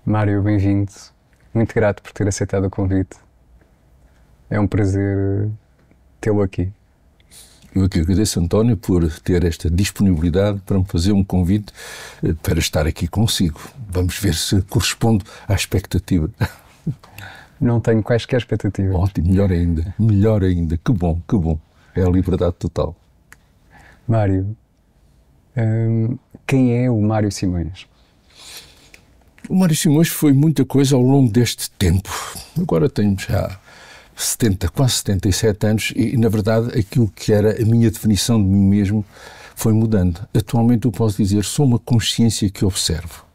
Mário, bem-vindo. Muito grato por ter aceitado o convite. É um prazer tê-lo aqui. Eu aqui agradeço, António, por ter esta disponibilidade para me fazer um convite para estar aqui consigo. Vamos ver se corresponde à expectativa. Não tenho quaisquer expectativas. Ótimo, melhor ainda, melhor ainda. Que bom, que bom. É a liberdade total. Mário, quem é o Mário Simões? O Mário Simões foi muita coisa ao longo deste tempo. Agora tenho já 70, quase 77 anos e, na verdade, aquilo que era a minha definição de mim mesmo foi mudando. Atualmente eu posso dizer, sou uma consciência que observo.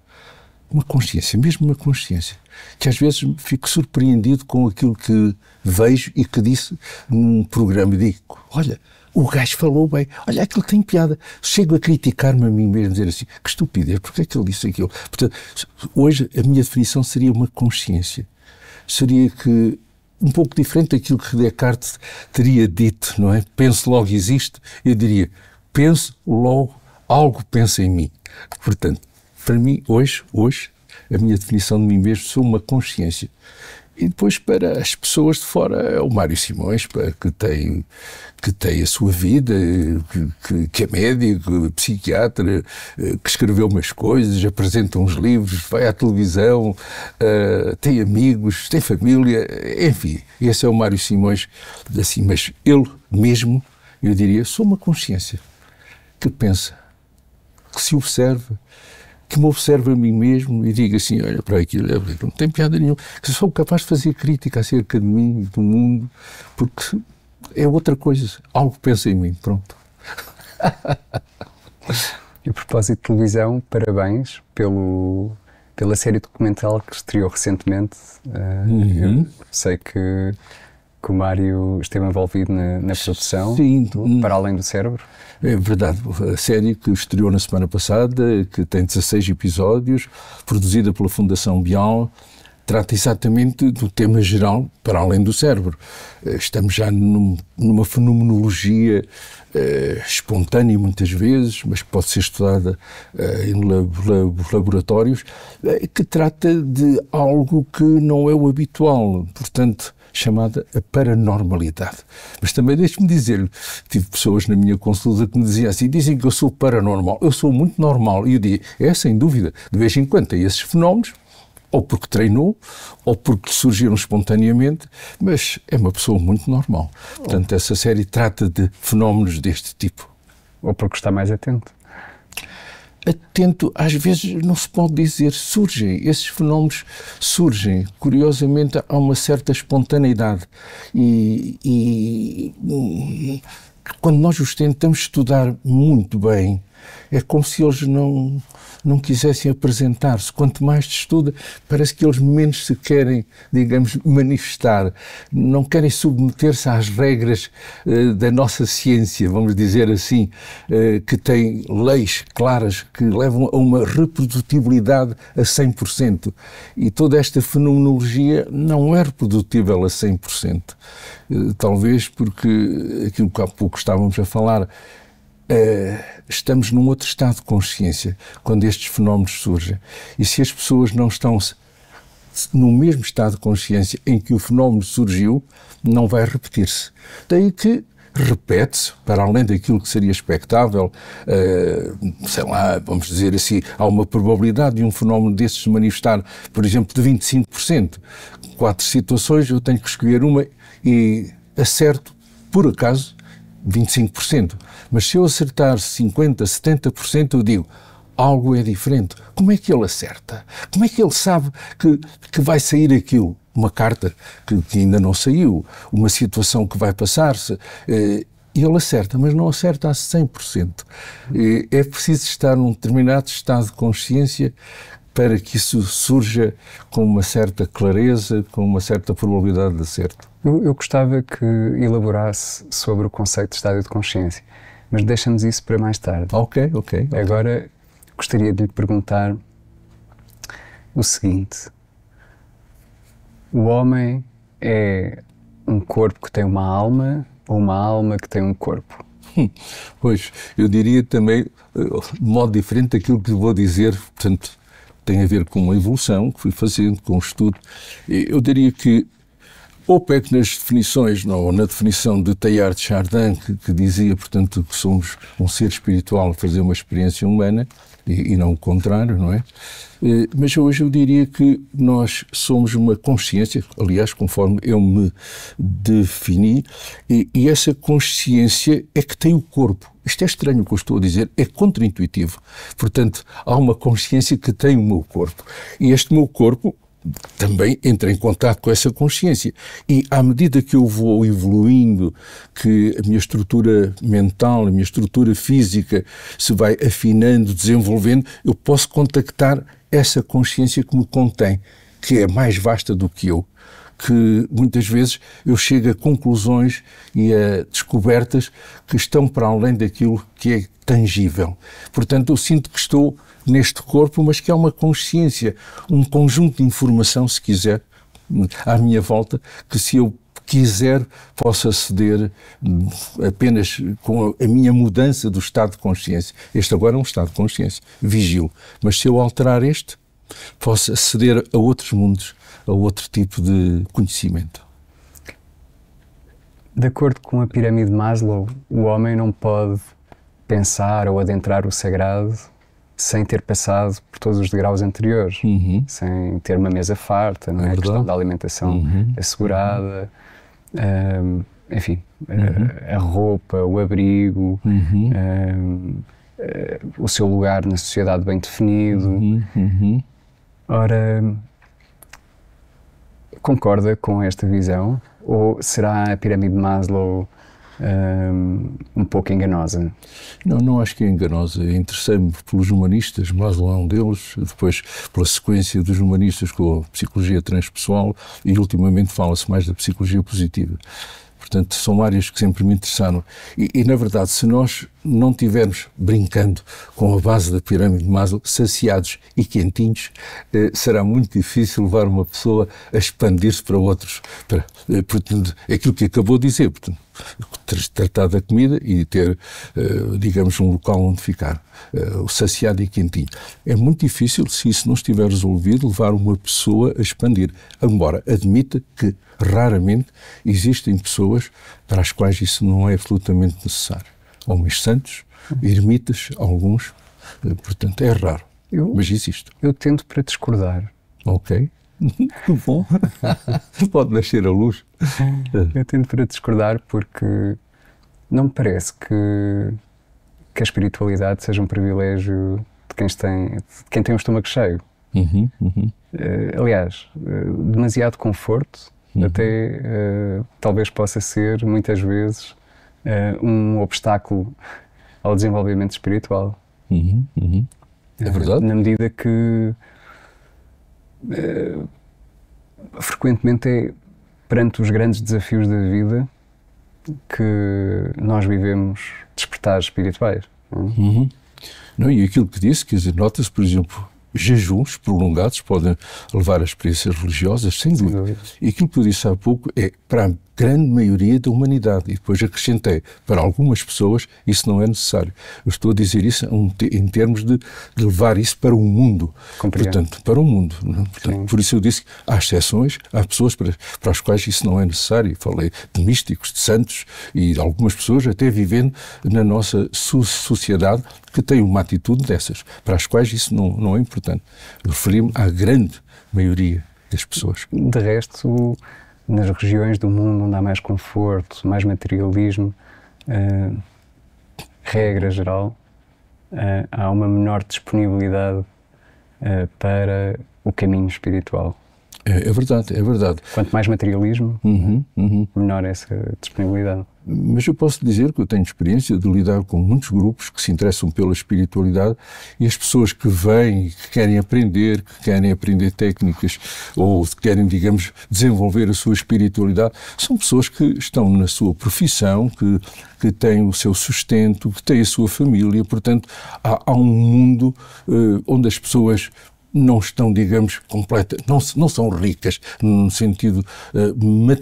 Uma consciência, mesmo uma consciência, que às vezes fico surpreendido com aquilo que vejo e que disse num programa e digo, olha, o gajo falou bem, olha, aquilo tem piada. Chego a criticar-me a mim mesmo, dizer assim, que estupidez, porque é que ele disse aquilo? Portanto, hoje a minha definição seria uma consciência. Seria que, um pouco diferente daquilo que Descartes teria dito, não é? Penso, logo existe. Eu diria, penso, logo, algo pensa em mim. Portanto, para mim, hoje, a minha definição de mim mesmo, sou uma consciência. E depois, para as pessoas de fora, é o Mário Simões, que tem a sua vida, que é médico, psiquiatra, que escreveu umas coisas, apresenta uns livros, vai à televisão, tem amigos, tem família, enfim. Esse é o Mário Simões, assim, mas ele mesmo, eu diria, sou uma consciência que pensa, que se observa, que me observa a mim mesmo e diga assim, olha para aquilo, não tem piada nenhuma, que sou capaz de fazer crítica acerca de mim, do mundo, porque é outra coisa, algo pensa em mim, pronto. E a propósito de televisão, parabéns pela série documental que estreou recentemente. Eu sei que o Mário esteve envolvido na produção. Sim. Para Além do Cérebro. É verdade, a série que estreou na semana passada, que tem 16 episódios, produzida pela Fundação Bial, trata exatamente do tema geral Para Além do Cérebro. Estamos já numa fenomenologia espontânea muitas vezes, mas que pode ser estudada em laboratórios, que trata de algo que não é o habitual, portanto, chamada a paranormalidade. Mas também deixe-me dizer-lhe, tive pessoas na minha consulta que me diziam assim, dizem que eu sou paranormal, eu sou muito normal. E eu digo, sem dúvida, de vez em quando tem esses fenómenos, ou porque treinou, ou porque surgiram espontaneamente, mas é uma pessoa muito normal. Portanto, essa série trata de fenómenos deste tipo. Ou porque está mais atento. Atento, às vezes não se pode dizer, esses fenómenos surgem, curiosamente há uma certa espontaneidade e quando nós os tentamos estudar muito bem, é como se eles não quisessem apresentar-se. Quanto mais se estuda, parece que eles menos se querem, digamos, manifestar. Não querem submeter-se às regras da nossa ciência, vamos dizer assim, que tem leis claras que levam a uma reprodutibilidade a 100%. E toda esta fenomenologia não é reprodutível a 100%. Talvez porque aquilo que há pouco estávamos a falar, estamos num outro estado de consciência quando estes fenómenos surgem. E se as pessoas não estão no mesmo estado de consciência em que o fenómeno surgiu, não vai repetir-se. Daí que repete-se, para além daquilo que seria expectável, sei lá, vamos dizer assim, há uma probabilidade de um fenómeno desses se manifestar, por exemplo, de 25%. 4 situações, eu tenho que escolher uma e acerto, por acaso, 25%. Mas se eu acertar 50%, 70%, eu digo, algo é diferente. Como é que ele acerta? Como é que ele sabe que vai sair aquilo? Uma carta que ainda não saiu, uma situação que vai passar-se. E ele acerta, mas não acerta a 100%. É preciso estar num determinado estado de consciência para que isso surja com uma certa clareza, com uma certa probabilidade de acerto. Eu gostava que elaborasse sobre o conceito de estado de consciência, mas deixa-nos isso para mais tarde. Ok. Agora, gostaria de lhe perguntar o seguinte. O homem é um corpo que tem uma alma ou uma alma que tem um corpo? Pois, eu diria também, de modo diferente daquilo que lhe vou dizer, portanto, tem a ver com uma evolução que fui fazendo, com o estudo. Eu diria que ou pego nas definições, ou na definição de Teilhard de Chardin, que dizia, portanto, que somos um ser espiritual a fazer uma experiência humana, e não o contrário, não é? Mas hoje eu diria que nós somos uma consciência, aliás, conforme eu me defini, e essa consciência é que tem o corpo. Isto é estranho o que eu estou a dizer, é contraintuitivo. Portanto, há uma consciência que tem o meu corpo. E este meu corpo também entra em contato com essa consciência. E à medida que eu vou evoluindo, que a minha estrutura mental, a minha estrutura física se vai afinando, desenvolvendo, eu posso contactar essa consciência que me contém, que é mais vasta do que eu, que muitas vezes eu chego a conclusões e a descobertas que estão para além daquilo que é tangível. Portanto, eu sinto que estou neste corpo, mas que há uma consciência, um conjunto de informação, se quiser, à minha volta, que se eu quiser posso aceder apenas com a minha mudança do estado de consciência. Este agora é um estado de consciência, vigilo. Mas se eu alterar este, posso aceder a outros mundos, a outro tipo de conhecimento. De acordo com a pirâmide de Maslow, o homem não pode pensar ou adentrar o sagrado sem ter passado por todos os degraus anteriores, sem ter uma mesa farta, não é? A questão da alimentação assegurada, enfim, a roupa, o abrigo, o seu lugar na sociedade bem definido. Ora, concorda com esta visão? Ou será a pirâmide de Maslow um pouco enganosa? Não acho que é enganosa. Interessei-me pelos humanistas, Maslow é um deles, depois pela sequência dos humanistas com a psicologia transpessoal e ultimamente fala-se mais da psicologia positiva. Portanto, são áreas que sempre me interessaram. E, na verdade, se nós não estivermos brincando com a base da pirâmide de Maslow, saciados e quentinhos, será muito difícil levar uma pessoa a expandir-se para outros. Portanto, aquilo que acabou de dizer, portanto, tratar da comida e ter, digamos, um local onde ficar, saciado e quentinho. É muito difícil, se isso não estiver resolvido, levar uma pessoa a expandir. Embora admita que raramente existem pessoas para as quais isso não é absolutamente necessário. Homens santos, ermitas, alguns, portanto é raro, mas existe. Eu tento para discordar. Ok, bom, pode nascer a luz. Eu tento para discordar porque não me parece que a espiritualidade seja um privilégio de quem tem um estômago cheio. Aliás, demasiado conforto até talvez possa ser, muitas vezes, um obstáculo ao desenvolvimento espiritual. É verdade. Na medida que frequentemente é perante os grandes desafios da vida que nós vivemos despertares espirituais. Não, e aquilo que disse, quer dizer, nota-se, por exemplo, jejuns prolongados podem levar a experiências religiosas, sem dúvida. E aquilo que eu disse há pouco é para a grande maioria da humanidade. E depois acrescentei, para algumas pessoas isso não é necessário. Eu estou a dizer isso em termos de levar isso para o mundo. Compreendo. Portanto, para o mundo. Portanto, por isso eu disse que há exceções, há pessoas para as quais isso não é necessário. Falei de místicos, de santos e de algumas pessoas até vivendo na nossa sociedade que têm uma atitude dessas, para as quais isso não é importante. Referi-me à grande maioria das pessoas. De resto, nas regiões do mundo onde há mais conforto, mais materialismo, regra geral, há uma menor disponibilidade para o caminho espiritual. É verdade, é verdade. Quanto mais materialismo, menor essa disponibilidade. Mas eu posso dizer que eu tenho experiência de lidar com muitos grupos que se interessam pela espiritualidade e as pessoas que vêm, que querem aprender técnicas ou querem, digamos, desenvolver a sua espiritualidade, são pessoas que estão na sua profissão, que têm o seu sustento, que têm a sua família, portanto há um mundo onde as pessoas não estão, digamos, não são ricas no sentido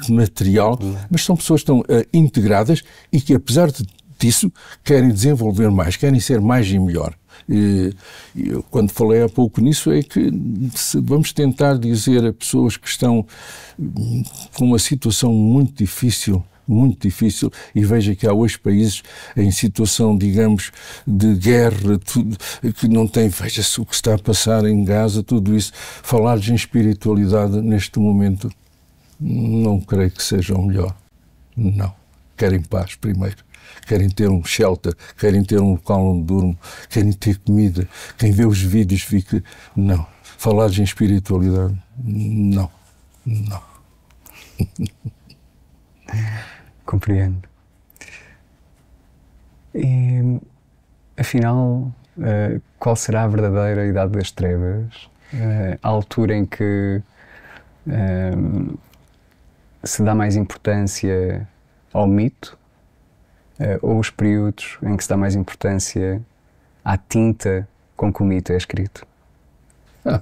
material, mas são pessoas que estão integradas e que, apesar disso, querem desenvolver mais, querem ser mais e melhor. E eu, quando falei há pouco nisso, é que vamos tentar dizer a pessoas que estão com uma situação muito difícil, e veja que há hoje países em situação, digamos, de guerra, tudo, que não tem, veja-se o que está a passar em Gaza, tudo isso. Falar-lhes em espiritualidade neste momento, não creio que seja o melhor. Não. Querem paz primeiro. Querem ter um shelter, querem ter um local onde durmo, querem ter comida. Quem vê os vídeos fica... Não. Falar-lhes em espiritualidade, não. Compreendo. E, afinal, qual será a verdadeira idade das trevas? A altura em que se dá mais importância ao mito? Ou os períodos em que se dá mais importância à tinta com que o mito é escrito? É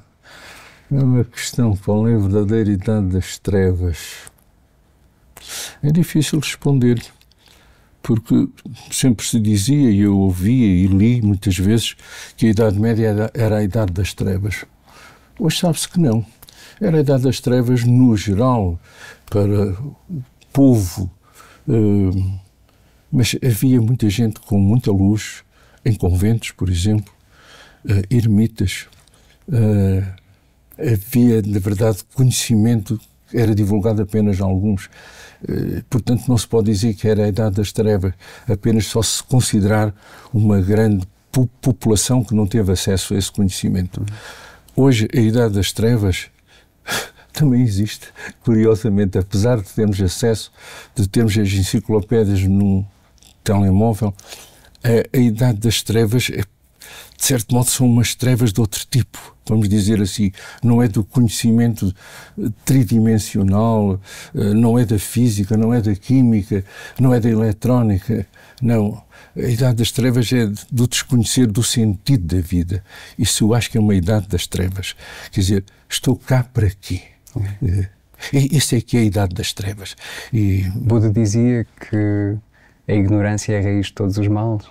uma questão. Qual é a verdadeira idade das trevas? É difícil responder, porque sempre se dizia, e eu ouvia e li muitas vezes, que a Idade Média era a Idade das Trevas. Hoje sabe-se que não. Era a Idade das Trevas no geral, para o povo, mas havia muita gente com muita luz, em conventos, por exemplo, ermitas. Havia, na verdade, conhecimento que era divulgado apenas a alguns. Portanto, não se pode dizer que era a Idade das Trevas, apenas só se considerar uma grande população que não teve acesso a esse conhecimento. Hoje, a Idade das Trevas também existe, curiosamente, apesar de termos acesso, de termos as enciclopédias num telemóvel, a Idade das Trevas, de certo modo, são umas trevas de outro tipo, vamos dizer assim. Não é do conhecimento tridimensional, não é da física, não é da química, não é da eletrónica, não. A Idade das Trevas é do desconhecer do sentido da vida. Isso eu acho que é uma Idade das Trevas. Quer dizer, estou cá para quê? Isso é que é a Idade das Trevas. E Buda dizia que a ignorância é a raiz de todos os males.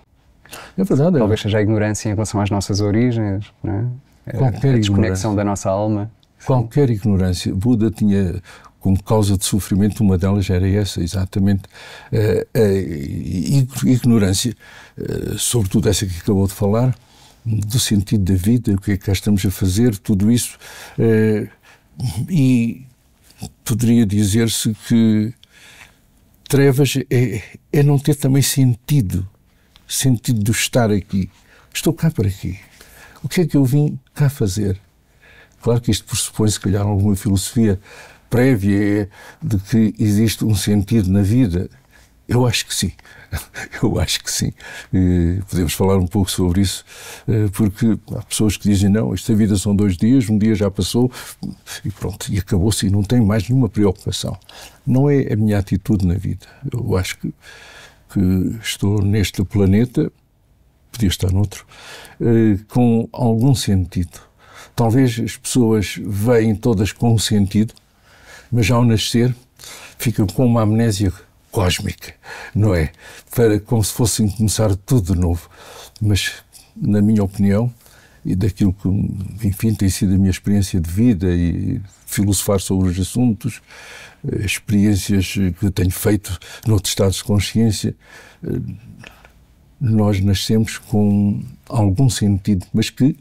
é verdade. Talvez seja a ignorância em relação às nossas origens, não é? A desconexão da nossa alma. Qualquer ignorância. Buda tinha como causa de sofrimento, uma delas era essa, exatamente, a ignorância, sobretudo essa que acabou de falar, do sentido da vida, o que é que cá estamos a fazer, tudo isso. E poderia dizer-se que trevas é não ter também sentido de estar aqui. Estou cá para quê? O que é que eu vim cá fazer? Claro que isto pressupõe, se calhar, alguma filosofia prévia de que existe um sentido na vida. Eu acho que sim. Eu acho que sim. Podemos falar um pouco sobre isso, porque há pessoas que dizem, não, esta vida são 2 dias, um dia já passou e pronto, e acabou-se e não tem mais nenhuma preocupação. Não é a minha atitude na vida. Eu acho que estou neste planeta, podia estar noutro, com algum sentido. Talvez as pessoas veem todas com um sentido, mas ao nascer ficam com uma amnésia cósmica, não é? Como se fossem começar tudo de novo. Mas, na minha opinião, e daquilo que, enfim, tem sido a minha experiência de vida e filosofar sobre os assuntos, experiências que tenho feito noutros estados de consciência, nós nascemos com algum sentido, mas que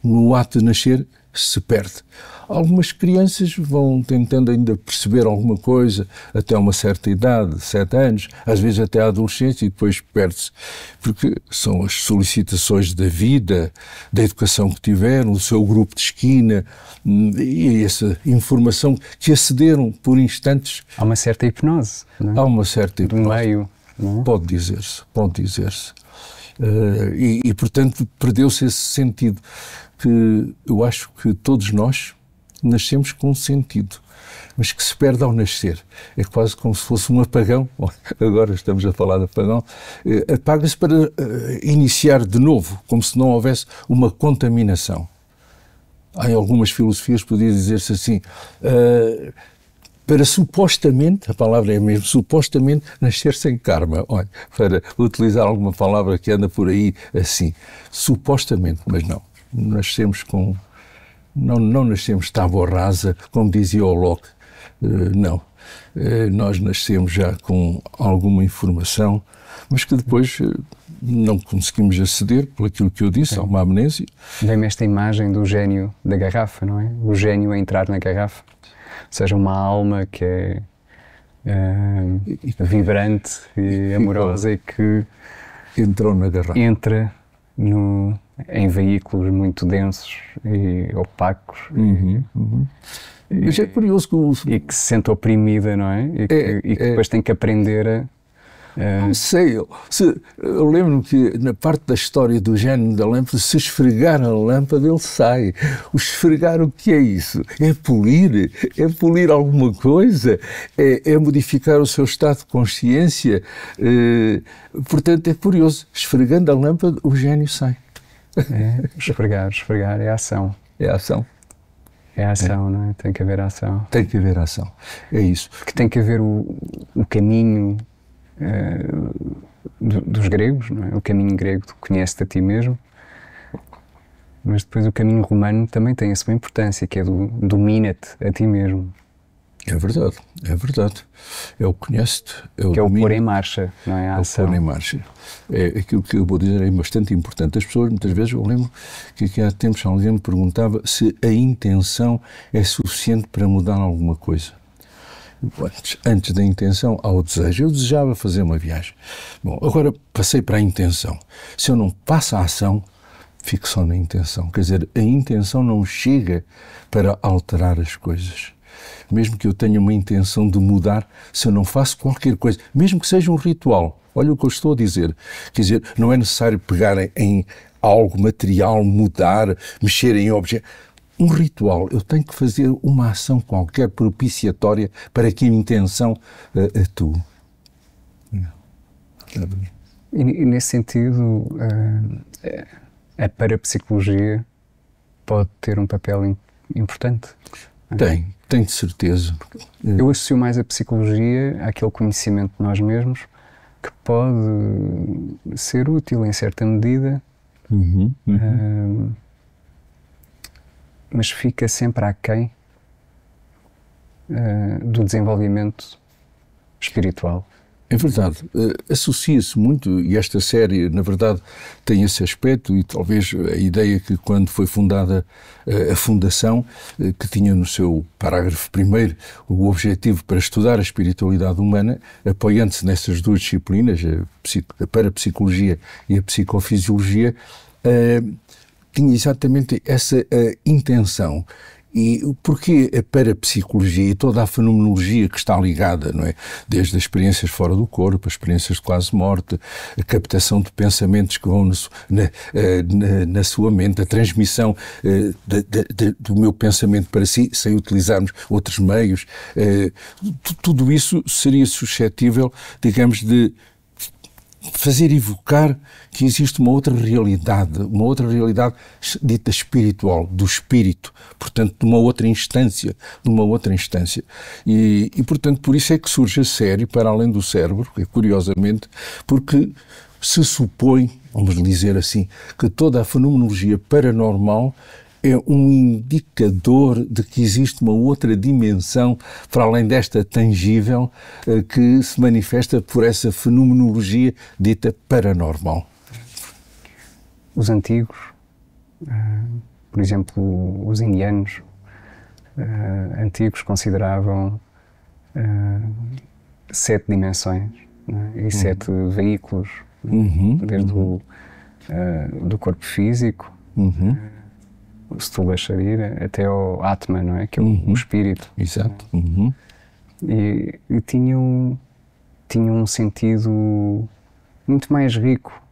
no ato de nascer se perde. Algumas crianças vão tentando ainda perceber alguma coisa até uma certa idade, 7 anos, às vezes até a adolescência, e depois perde-se. Porque são as solicitações da vida, da educação que tiveram, do seu grupo de esquina, e essa informação que acederam por instantes. Há uma certa hipnose, não é? Há uma certa hipnose. Do meio, não é? Pode dizer-se. E, portanto, perdeu-se esse sentido que eu acho que todos nós nascemos com um sentido, mas que se perde ao nascer. É quase como se fosse um apagão. Agora estamos a falar de apagão. Apaga-se para iniciar de novo, como se não houvesse uma contaminação. Em algumas filosofias podia dizer-se assim, para supostamente, a palavra é mesmo, supostamente nascer sem karma. Olha, para utilizar alguma palavra que anda por aí assim, supostamente, mas não. Nascemos com... Não nascemos tábua rasa, como dizia o Locke, não. Nós nascemos já com alguma informação, mas que depois não conseguimos aceder, por aquilo que eu disse, a uma amnésia. Vem-me esta imagem do gênio da garrafa, não é? O gênio a entrar na garrafa. Ou seja, uma alma que é vibrante e amorosa e que entrou na garrafa. Entra em veículos muito densos e opacos. Mas é curioso que e que se sente oprimida, não é? E que depois tem que aprender a... Não sei, eu lembro-me que na parte da história do gênio da lâmpada, se esfregar a lâmpada ele sai. O esfregar, o que é isso? É polir alguma coisa, é modificar o seu estado de consciência. Portanto, é curioso, esfregando a lâmpada o gênio sai. Esfregar é ação. É ação. É ação, não é? Tem que haver ação. Tem que haver ação, é isso. Que tem que haver o caminho dos gregos, não é? O caminho grego, tu conheces-te a ti mesmo, mas depois o caminho romano também tem a sua importância, que é do domina-te a ti mesmo. É verdade, é verdade. É o conhece-te, é o que é o pôr em marcha, não é? A ação. O pôr em marcha. É aquilo que eu vou dizer, é bastante importante. As pessoas, muitas vezes, eu lembro que aqui há tempos alguém me perguntava se a intenção é suficiente para mudar alguma coisa. Antes da intenção, há o desejo. Eu desejava fazer uma viagem. Bom, agora passei para a intenção. Se eu não passo a ação, fico só na intenção. Quer dizer, a intenção não chega para alterar as coisas. Mesmo que eu tenha uma intenção de mudar, se eu não faço qualquer coisa, mesmo que seja um ritual, olha o que eu estou a dizer. Quer dizer, não é necessário pegar em algo material, mudar, mexer em objetos. Um ritual, eu tenho que fazer uma ação qualquer propiciatória para que a intenção atue. E nesse sentido, a parapsicologia pode ter um papel importante? Tem de certeza. Eu associo mais a psicologia àquele conhecimento de nós mesmos que pode ser útil em certa medida, mas fica sempre aquém do desenvolvimento espiritual. É verdade, associa-se muito, e esta série, na verdade, tem esse aspecto, e talvez a ideia que quando foi fundada a Fundação, que tinha no seu parágrafo primeiro o objetivo para estudar a espiritualidade humana, apoiando-se nessas duas disciplinas, a parapsicologia e a psicofisiologia, tinha exatamente essa intenção. E porquê a parapsicologia e toda a fenomenologia que está ligada, não é? Desde as experiências fora do corpo, as experiências de quase morte, a captação de pensamentos que vão na sua mente, a transmissão do meu pensamento para si, sem utilizarmos outros meios, tudo isso seria suscetível, digamos, de fazer evocar que existe uma outra realidade dita espiritual, do espírito, portanto, de uma outra instância, E, portanto, por isso é que surge a série Para Além do Cérebro, curiosamente, porque se supõe, vamos dizer assim, que toda a fenomenologia paranormal é um indicador de que existe uma outra dimensão, para além desta tangível, que se manifesta por essa fenomenologia dita paranormal. Os antigos, por exemplo, os indianos antigos consideravam 7 dimensões, não é? E 7 veículos, desde do corpo físico, o Stula Sharira, até ao Atma, não é? Que é o espírito. Exato. E tinham um sentido muito mais rico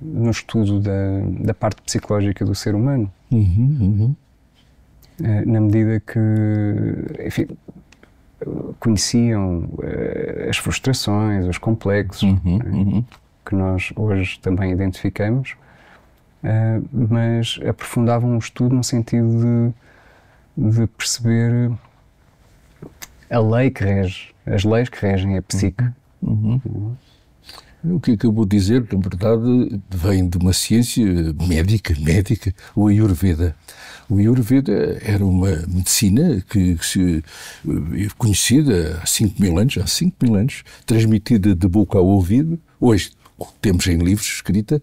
no estudo da parte psicológica do ser humano. Na medida que, enfim, conheciam as frustrações, os complexos, que nós hoje também identificamos, mas aprofundavam o estudo no sentido de perceber a lei que rege, as leis que regem a psique. O que acabou de dizer, na verdade, vem de uma ciência médica, o Ayurveda. O Ayurveda era uma medicina que se conhecida há 5.000 anos, transmitida de boca ao ouvido. Hoje temos em livros escrita,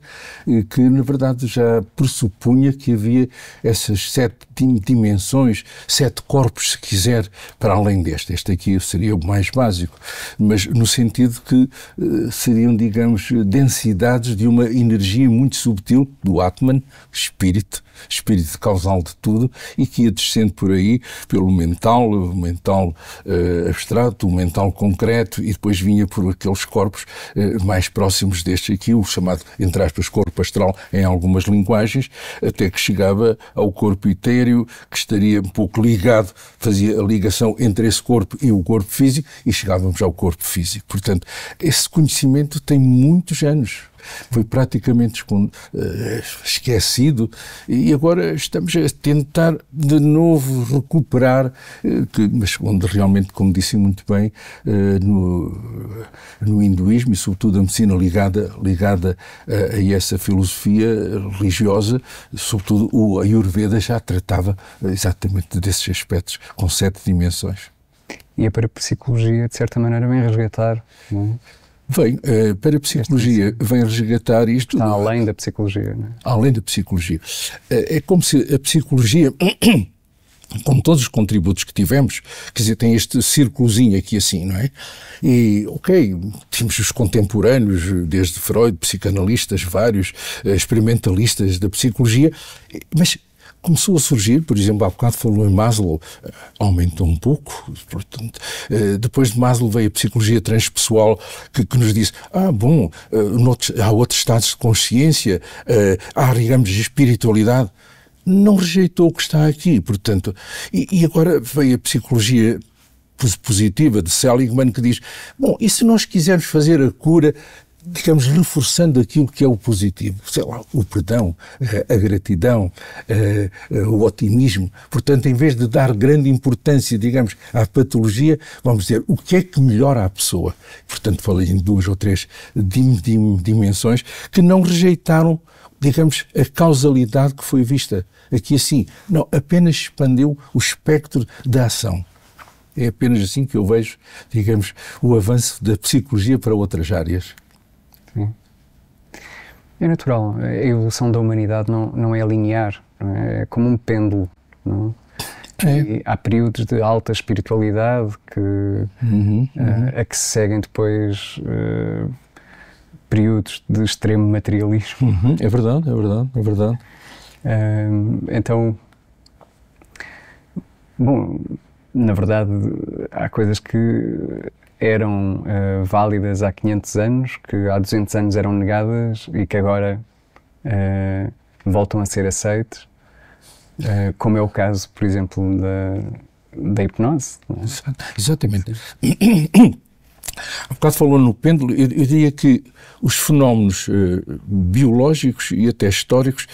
que na verdade já pressupunha que havia essas 7 dimensões, 7 corpos, se quiser, para além deste. Este aqui seria o mais básico, mas no sentido que seriam, digamos, densidades de uma energia muito subtil do Atman, espírito causal de tudo, e que ia descendo por aí, pelo mental, o mental abstrato, o mental concreto, e depois vinha por aqueles corpos mais próximos deste aqui, o chamado, entre aspas, corpo astral em algumas linguagens, até que chegava ao corpo etéreo, que estaria um pouco ligado, fazia a ligação entre esse corpo e o corpo físico, e chegávamos ao corpo físico. Portanto, esse conhecimento tem muitos anos. Foi praticamente esquecido, e agora estamos a tentar de novo recuperar, mas onde realmente, como disse muito bem, no hinduísmo e sobretudo a medicina ligada a essa filosofia religiosa, sobretudo o Ayurveda já tratava exatamente desses aspectos, com 7 dimensões. E a parapsicologia, de certa maneira, vem resgatar, não é? Vem, para a psicologia, vem resgatar isto. Está além da psicologia, não é? Além da psicologia. É como se a psicologia, com todos os contributos que tivemos, quer dizer, tem este círculozinho aqui assim, não é? E, ok, temos os contemporâneos, desde Freud, psicanalistas vários, experimentalistas da psicologia, mas começou a surgir, por exemplo, há bocado falou em Maslow, aumentou um pouco, portanto, depois de Maslow veio a psicologia transpessoal que nos disse, há outros estados de consciência, há, digamos, espiritualidade. Não rejeitou o que está aqui, portanto, e agora veio a psicologia positiva de Seligman, que diz, bom, e se nós quisermos fazer a cura, digamos, reforçando aquilo que é o positivo, sei lá, o perdão, a gratidão, o otimismo. Portanto, em vez de dar grande importância, digamos, à patologia, vamos dizer, o que é que melhora a pessoa? Portanto, falei em 2 ou 3 dimensões que não rejeitaram, digamos, a causalidade que foi vista. Aqui assim, não, apenas expandeu o espectro da ação. É apenas assim que eu vejo, digamos, o avanço da psicologia para outras áreas. Sim. É natural. A evolução da humanidade não é linear. Não é? É como um pêndulo. Não é? Há períodos de alta espiritualidade a que se seguem depois períodos de extremo materialismo. É verdade. Então, bom, na verdade, há coisas que eram válidas há 500 anos, que há 200 anos eram negadas e que agora voltam a ser aceites, como é o caso, por exemplo, da hipnose. Não é? Exatamente. Há bocado falou no pêndulo, eu diria que os fenómenos biológicos e até históricos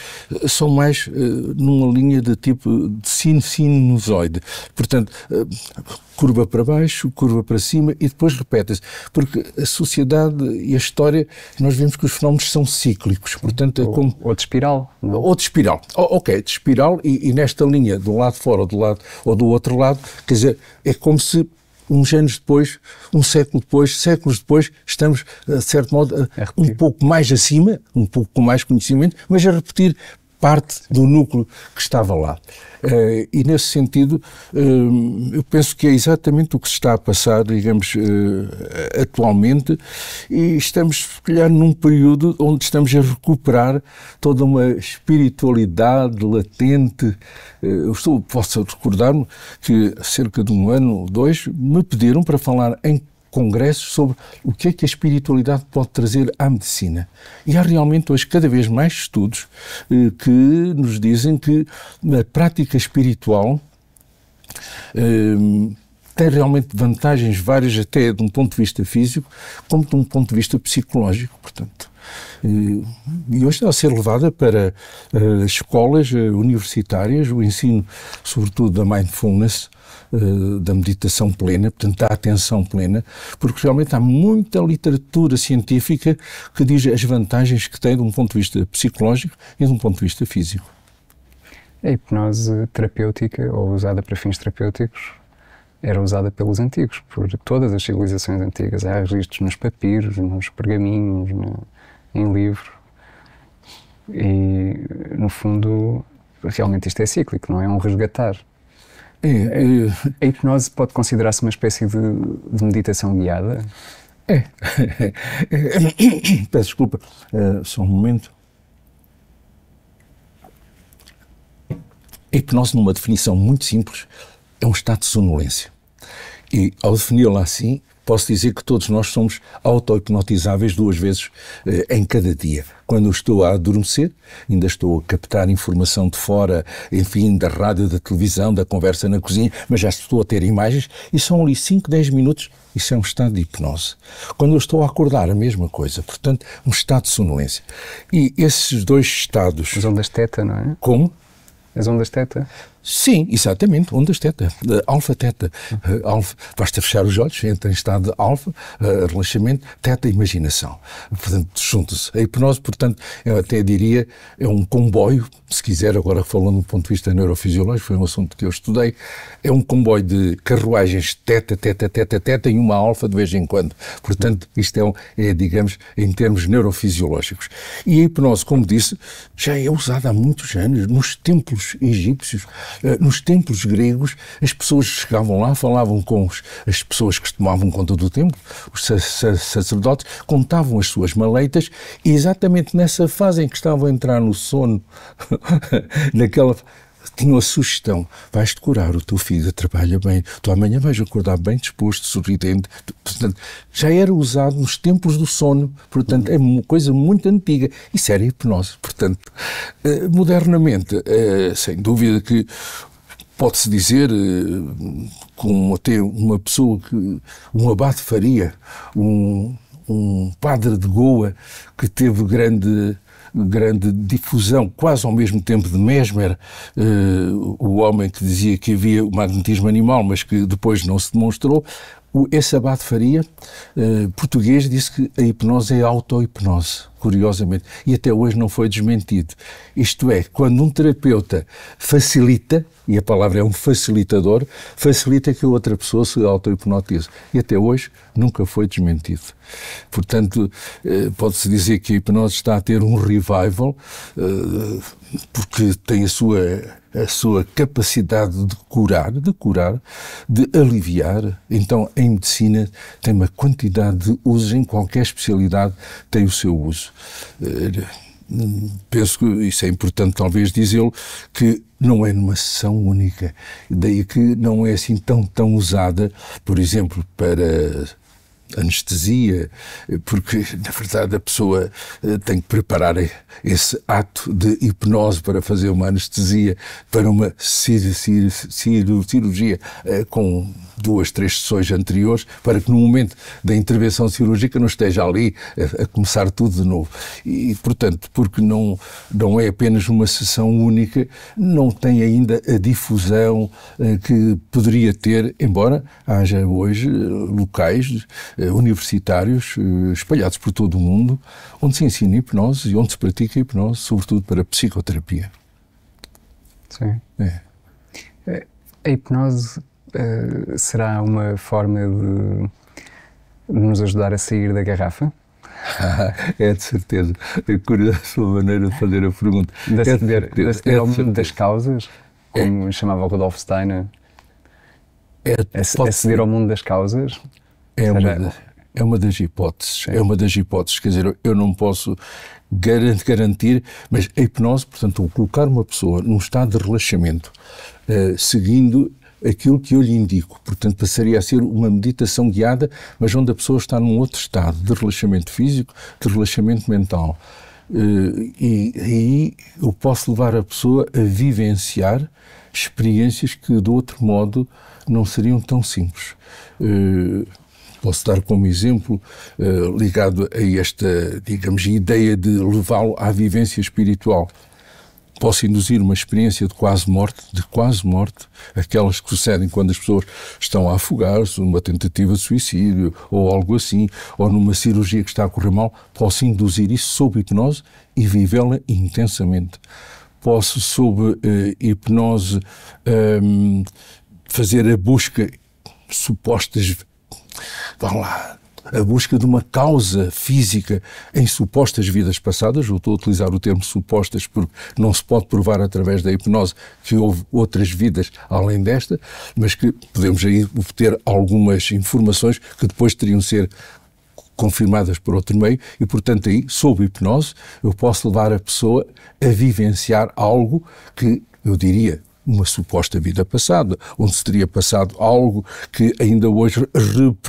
são mais numa linha de tipo de sinusoide. Portanto, curva para baixo, curva para cima e depois repete-se. Porque a sociedade e a história, nós vemos que os fenómenos são cíclicos. Portanto, ou de espiral. Não? Ou de espiral. Ok, de espiral e nesta linha, do lado de fora ou do outro lado, quer dizer, é como se uns anos depois, um século depois, séculos depois, estamos, de certo modo, um pouco mais acima, um pouco com mais conhecimento, mas a repetir parte do núcleo que estava lá. E nesse sentido, eu penso que é exatamente o que se está a passar, digamos, atualmente, e estamos, se calhar, num período onde estamos a recuperar toda uma espiritualidade latente. Posso recordar-me que cerca de 1 ano ou 2 me pediram para falar em congressos sobre o que é que a espiritualidade pode trazer à medicina. E há realmente hoje cada vez mais estudos que nos dizem que a prática espiritual tem realmente vantagens várias, até de um ponto de vista físico, como de um ponto de vista psicológico, portanto. E hoje está a ser levada para as escolas universitárias, o ensino, sobretudo, da mindfulness, da meditação plena, portanto, da atenção plena, porque realmente há muita literatura científica que diz as vantagens que tem de um ponto de vista psicológico e de um ponto de vista físico. A hipnose terapêutica, ou usada para fins terapêuticos, era usada pelos antigos, por todas as civilizações antigas. Há registros nos papiros, nos pergaminhos, em livros. E, no fundo, realmente isto é cíclico, não é um resgatar. A hipnose pode considerar-se uma espécie de meditação guiada? Peço desculpa, só um momento. A hipnose, numa definição muito simples, é um estado de sonolência. E, ao defini-la assim, posso dizer que todos nós somos auto-hipnotizáveis 2 vezes em cada dia. Quando eu estou a adormecer, ainda estou a captar informação de fora, enfim, da rádio, da televisão, da conversa na cozinha, mas já estou a ter imagens e são ali 5, 10 minutos, isso é um estado de hipnose. Quando eu estou a acordar, a mesma coisa, portanto, um estado de sonolência. E esses 2 estados... As ondas teta, não é? Como? As ondas teta? Sim, exatamente, ondas teta, alfa-teta. Alfa, basta fechar os olhos, entra em estado de alfa, relaxamento, teta, imaginação. Portanto, juntam-se. A hipnose, portanto, eu até diria, é um comboio, se quiser, agora falando do ponto de vista neurofisiológico, foi um assunto que eu estudei, é um comboio de carruagens teta, teta, teta, teta e uma alfa de vez em quando. Portanto, isto é, digamos, em termos neurofisiológicos. E a hipnose, como disse, já é usada há muitos anos, nos templos egípcios, nos templos gregos, as pessoas chegavam lá, falavam com as pessoas que tomavam conta do templo, os sacerdotes, contavam as suas maleitas e exatamente nessa fase em que estavam a entrar no sono, tinham a sugestão: vais-te curar, o teu filho trabalha bem, tu amanhã vais acordar bem disposto, sorridente. Portanto, já era usado nos tempos do sono, portanto, é uma coisa muito antiga. Isso era hipnose. Portanto, modernamente, sem dúvida que pode-se dizer, como até uma pessoa, um abade Faria, um padre de Goa, que teve grande difusão, quase ao mesmo tempo de Mesmer, o homem que dizia que havia o magnetismo animal, mas que depois não se demonstrou. Esse abade Faria, português, disse que a hipnose é auto-hipnose, curiosamente, e até hoje não foi desmentido. Isto é, quando um terapeuta facilita, e a palavra é um facilitador, facilita que a outra pessoa se auto-hipnotize. E até hoje nunca foi desmentido. Portanto, pode-se dizer que a hipnose está a ter um revival, porque tem a sua capacidade de curar, de aliviar. Então, em medicina tem uma quantidade de usos, em qualquer especialidade tem o seu uso. Penso que isso é importante talvez dizê-lo, que não é numa sessão única, daí que não é assim tão usada, por exemplo, para anestesia, porque na verdade a pessoa tem que preparar esse ato de hipnose para fazer uma anestesia, para uma cirurgia com 2, 3 sessões anteriores, para que no momento da intervenção cirúrgica não esteja ali a começar tudo de novo. E, portanto, porque não é apenas uma sessão única, não tem ainda a difusão que poderia ter, embora haja hoje locais universitários espalhados por todo o mundo, onde se ensina hipnose e onde se pratica hipnose, sobretudo para psicoterapia. Sim. A hipnose será uma forma de nos ajudar a sair da garrafa? É de certeza. É curiosa a sua maneira de fazer a pergunta. De aceder ao mundo das causas, como chamava o Rudolf Steiner? Aceder ao mundo das causas? É uma das hipóteses. É uma das hipóteses. Quer dizer, eu não posso garantir, mas a hipnose, portanto, colocar uma pessoa num estado de relaxamento, seguindo aquilo que eu lhe indico, portanto, passaria a ser uma meditação guiada, mas onde a pessoa está num outro estado de relaxamento físico, de relaxamento mental. E aí eu posso levar a pessoa a vivenciar experiências que, de outro modo, não seriam tão simples. Posso dar como exemplo, ligado a esta, digamos, ideia de levá-lo à vivência espiritual. Posso induzir uma experiência de quase morte, aquelas que sucedem quando as pessoas estão a afogar-se, numa tentativa de suicídio, ou algo assim, ou numa cirurgia que está a correr mal. Posso induzir isso sob hipnose e vivê-la intensamente. Posso, sob hipnose, fazer a busca, a busca de uma causa física em supostas vidas passadas. Eu estou a utilizar o termo supostas porque não se pode provar através da hipnose que houve outras vidas além desta, mas que podemos aí obter algumas informações que depois teriam de ser confirmadas por outro meio e, portanto, aí, sob hipnose, eu posso levar a pessoa a vivenciar algo que, eu diria, uma suposta vida passada, onde se teria passado algo que ainda hoje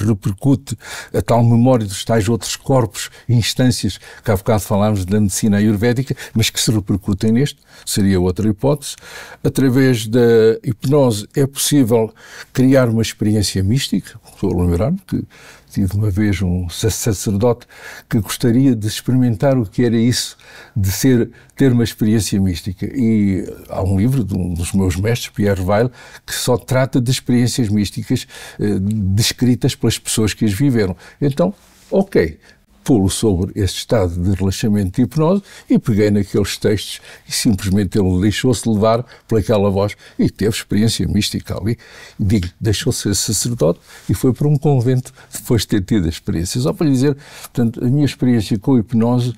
repercute a tal memória dos tais outros corpos e instâncias que há bocado falámos da medicina ayurvédica, mas que se repercutem neste, seria outra hipótese. Através da hipnose é possível criar uma experiência mística. Estou a lembrar-me que tive uma vez um sacerdote que gostaria de experimentar o que era isso de ter uma experiência mística. E há um livro de um dos meus mestres, Pierre Weil, que só trata de experiências místicas descritas pelas pessoas que as viveram. Então, ok, pô-lo sobre esse estado de relaxamento e hipnose e peguei naqueles textos e simplesmente ele deixou-se levar por aquela voz e teve experiência mística ali. Digo, deixou-se ser sacerdote e foi para um convento depois de ter tido a experiência. Só para lhe dizer, portanto, a minha experiência com a hipnose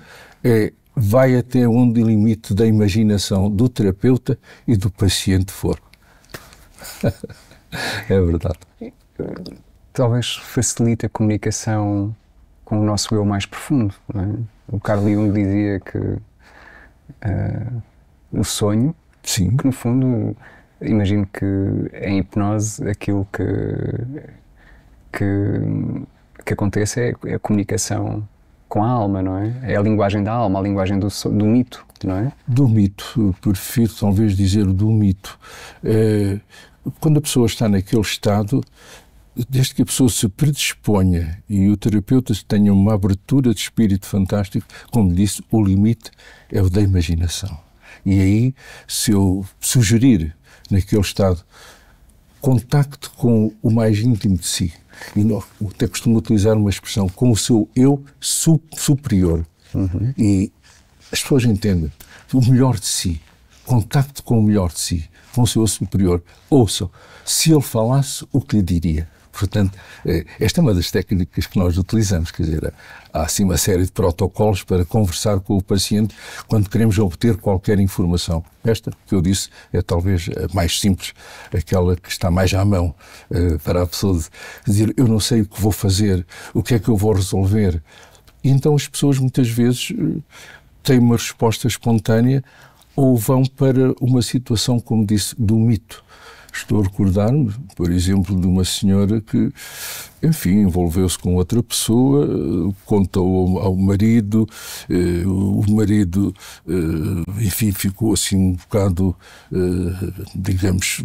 vai até onde o limite da imaginação do terapeuta e do paciente for. É verdade. Talvez facilite a comunicação com o nosso eu mais profundo, não é? O Carl Jung dizia que o sonho, sim, que no fundo, imagino que em hipnose aquilo que acontece é a comunicação com a alma, não é? É a linguagem da alma, a linguagem do mito, não é? Do mito, prefiro talvez dizer do mito. Quando a pessoa está naquele estado, desde que a pessoa se predisponha e o terapeuta tenha uma abertura de espírito fantástico, como disse, o limite é o da imaginação. E aí, se eu sugerir naquele estado contacto com o mais íntimo de si, e eu até costumo utilizar uma expressão, com o seu eu superior, e as pessoas entendem o melhor de si, contacto com o melhor de si, com o seu eu superior. Ouçam, se ele falasse, o que lhe diria? Portanto, esta é uma das técnicas que nós utilizamos, quer dizer, há assim uma série de protocolos para conversar com o paciente quando queremos obter qualquer informação. Esta, que eu disse, é talvez a mais simples, aquela que está mais à mão para a pessoa dizer, eu não sei o que vou fazer, o que é que eu vou resolver. E então as pessoas muitas vezes têm uma resposta espontânea ou vão para uma situação, como disse, do mito. Estou a recordar-me, por exemplo, de uma senhora que, enfim, envolveu-se com outra pessoa, contou ao marido, o marido, enfim, ficou assim um bocado, digamos,